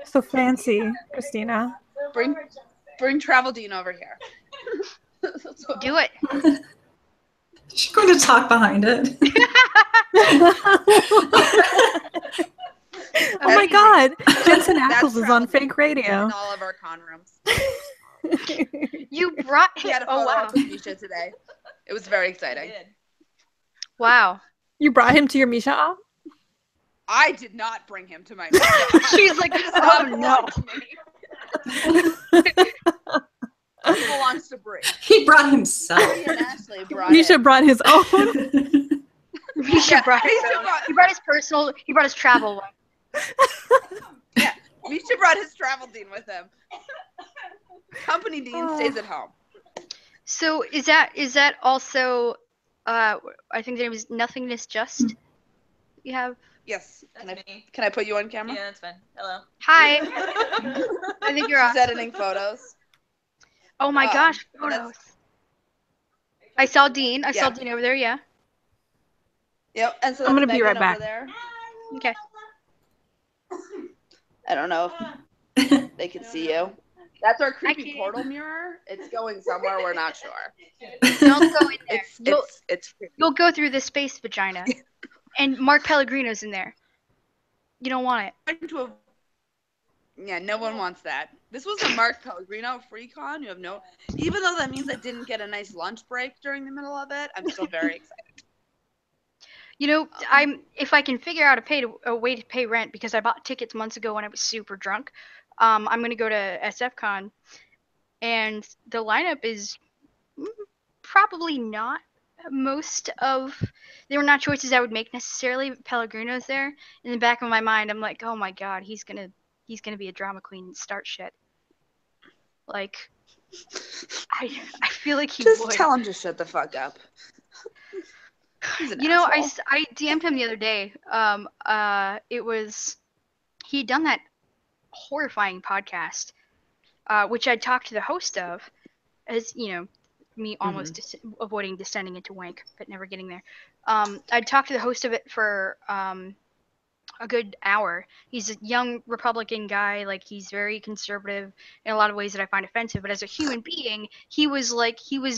So fancy, Christina. Bring Travel Dean over here. Do it. She's going to talk behind it. Oh my God, Jensen Ackles is on fake radio. In all of our con rooms. You brought He had a photo with Misha today. It was very exciting. Wow. You brought him to your Misha op? I did not bring him to my Misha. She's like, oh no. He belongs to Bree. He brought himself. Misha brought his own. Misha brought his own. He brought his personal. He brought his travel one. Yeah, Misha brought his Travel Dean with him. Company Dean stays at home. So is that also? I think the name is Nothingness Just. You have. Yes. Can I put you on camera? Yeah, that's fine. Hello. Hi. I think you're She's editing photos. Oh my gosh, photos. I saw Dean. I saw Dean over there, yeah. Yep, and so I'm gonna Megan be right back. there. Okay. I don't know if they can see you. That's our creepy portal mirror. It's going somewhere, we're not sure. Don't go in there. It's you'll go through the space vagina. And Mark Pellegrino's in there. You don't want it. Yeah, no one wants that. This was a Mark Pellegrino free con. You have no, even though that means I didn't get a nice lunch break during the middle of it, I'm still very excited. You know, if I can figure out a way to pay rent, because I bought tickets months ago when I was super drunk, I'm gonna go to SFCon, and the lineup is probably not they were not choices I would make necessarily. Pellegrino's there. In the back of my mind, I'm like, oh my god, he's gonna be a drama queen and start shit. Like, I feel like he would. Just tell him to shut the fuck up. You know, I DM'd him the other day. He'd done that horrifying podcast, which I talked to the host of, as you know, me almost avoiding descending into wank, but never getting there. I talked to the host of it for a good hour. He's a young Republican guy, like he's very conservative in a lot of ways that I find offensive, but as a human being, he was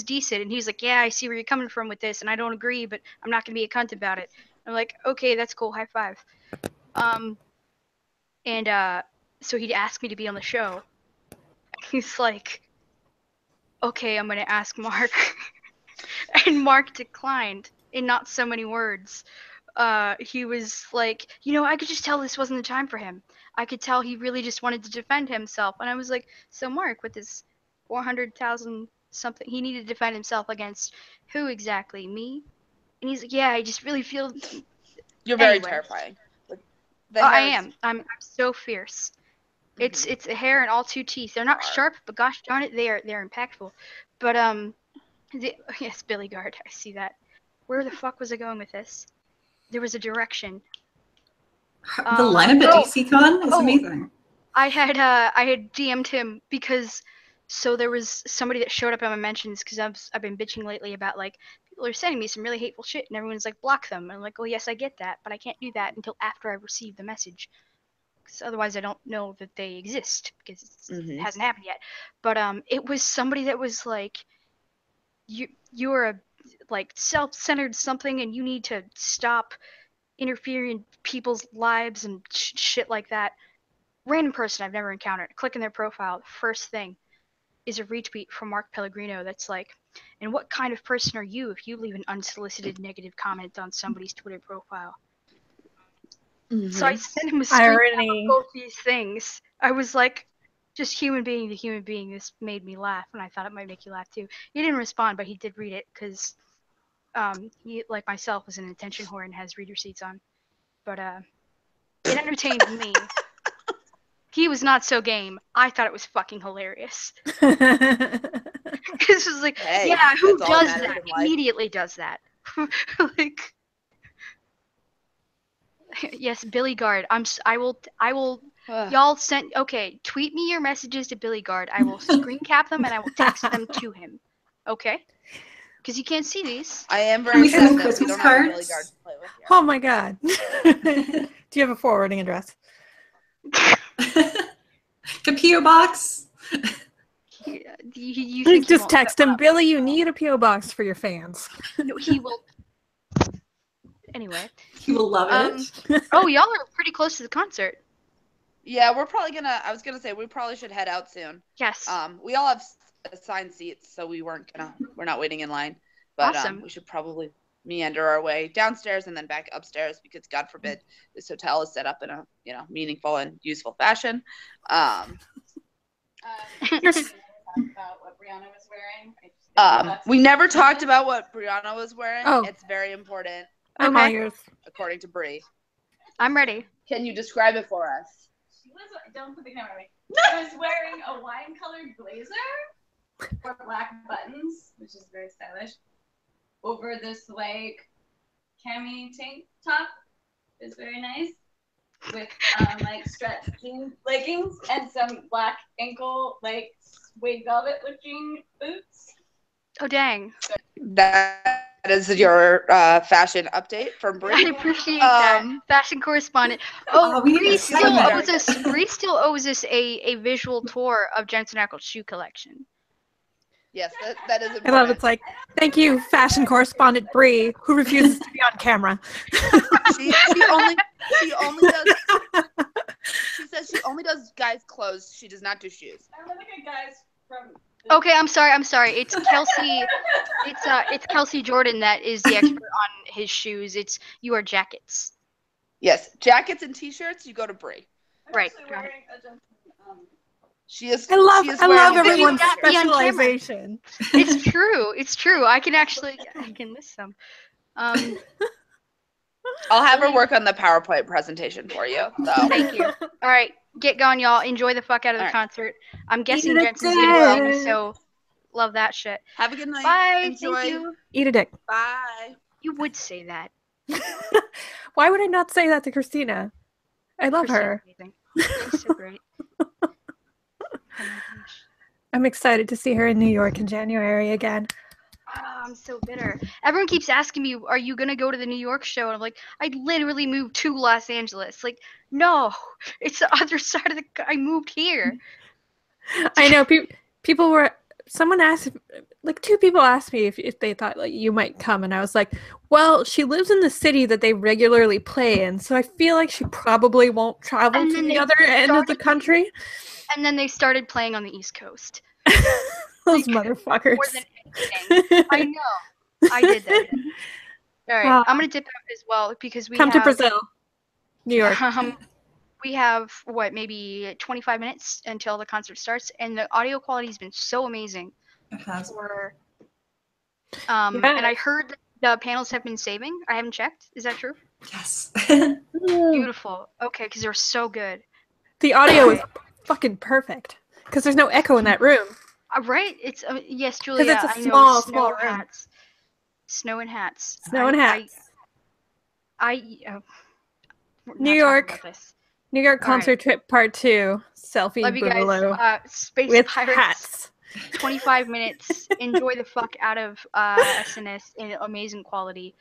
decent, and he was like, yeah, I see where you're coming from with this, and I don't agree, but I'm not gonna be a cunt about it. I'm like, okay, that's cool, high five. So he'd ask me to be on the show. He's like, okay, I'm gonna ask Mark. And Mark declined in not so many words. He was like, I could just tell this wasn't the time for him. I could tell he really just wanted to defend himself. And I was like, so Mark, with his 400,000 something, he needed to defend himself against who exactly? Me? And he's like, yeah, I just really feel. You're very terrifying. I am. I'm so fierce. Mm-hmm. It's a hair and all 2 teeth. They're not sharp, but gosh darn it, they're impactful. But yes, Billy Guard. I see that. Where the fuck was I going with this? There was a direction. The lineup at DCCon is amazing. I had DM'd him because there was somebody that showed up on my mentions because I've been bitching lately about like people are sending me some really hateful shit and everyone's like block them. And I'm like, oh yes, I get that, but I can't do that until after I receive the message. Because otherwise I don't know that they exist because it hasn't happened yet. But it was somebody that was like, you're a like self-centered something and you need to stop interfering in people's lives and shit like that. Random person I've never encountered. Click in their profile. The first thing is a retweet from Mark Pellegrino that's like, and what kind of person are you if you leave an unsolicited negative comment on somebody's Twitter profile? So I sent him a screenshot of both these things. I was like, just human being to human being. This made me laugh, and I thought it might make you laugh too. He didn't respond, but he did read it because he, like myself, was an attention whore and has read receipts on. But it entertained me. He was not so game. I thought it was fucking hilarious. Because it was like, hey, yeah, who does that? Immediately does that. Like, yes, Billy Guard. I will. Y'all send. Okay, tweet me your messages to Billy Guard. I will screen cap them and I will text them to him. Okay. Because you can't see these. I am very sad that we don't have Billy Guard to play with here. Oh my god. Do you have a forwarding address? P.O. box. You think just text him, Billy, you need a P.O. box for your fans. No, he will. Anyway. He will love it. Oh, y'all are pretty close to the concert. Yeah, we're probably gonna, I was gonna say, we probably should head out soon. Yes. We all have assigned seats, so we're not waiting in line. But awesome. We should probably meander our way downstairs and then back upstairs because God forbid this hotel is set up in a meaningful and useful fashion. About what Brianna was wearing. We never talked about what Brianna was wearing. Oh. It's very important. I'm all yours. According to Bri. I'm ready. Can you describe it for us? Don't put the camera on me. I was wearing a wine-colored blazer with black buttons, which is very stylish, over this like cami tank top. It's very nice with like stretch jean leggings and some black ankle like suede velvet looking boots. Oh dang! That is your fashion update from Bri. I appreciate that. Fashion correspondent. Oh, Bri still owes us a visual tour of Jensen Ackles' shoe collection. Yes, that is important. I love it's like, thank you, fashion correspondent Bri, who refuses to be on camera. She only does. She says she only does guys' clothes. She does not do shoes. I look at guys from. Okay, I'm sorry. It's Kelsey. It's Kelsey Jordan that is the expert on his shoes. You are jackets. Yes, jackets and t-shirts. You go to Bri. Right. She is. I love everyone's specialization. It's true. I can list some. I'll have her work on the PowerPoint presentation for you. So. Thank you. All right, get going, y'all. Enjoy the fuck out of the concert. I'm guessing Jensen's gonna go, so love that shit. Have a good night. Bye. Enjoy. Thank you. Eat a dick. Bye. You would say that. Why would I not say that to Christina? I love her. She's so great. Oh my gosh. I'm excited to see her in New York in January again. I'm so bitter. Everyone keeps asking me, "Are you gonna go to the New York show?" And I'm like, I literally moved to Los Angeles. Like, no, it's the other side of the. I moved here. I know people were. Someone asked, like 2 people asked me if they thought like you might come, and I was like, well, she lives in the city that they regularly play in, so I feel like she probably won't travel to the other end of the country. And then they started playing on the East Coast. Those motherfuckers. More than anything. I know. I did that. All right, I'm gonna dip out as well because we come to Brazil, New York. We have maybe 25 minutes until the concert starts, and the audio quality has been so amazing. It has. And I heard the panels have been saving. I haven't checked. Is that true? Yes. Beautiful. Okay, because they're so good. The audio is fucking perfect because there's no echo in that room. Right? It's yes, Julia. Because it's a small room. Snow and hats. Snow and hats. New York concert trip part 2. Selfie Love you boogaloo guys. Space with Pirates. hats. 25 minutes. Enjoy the fuck out of SNS in amazing quality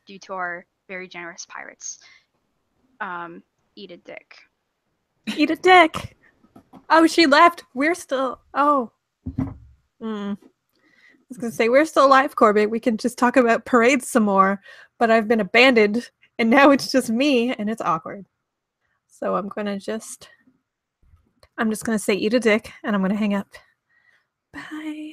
due to our very generous pirates. Eat a dick. Eat a dick. Oh, she left. We're still. Oh. I was gonna say we're still alive, Corbett. We can just talk about parades some more, but I've been abandoned, and now it's just me, and it's awkward. So I'm just gonna say eat a dick, and I'm gonna hang up. Bye.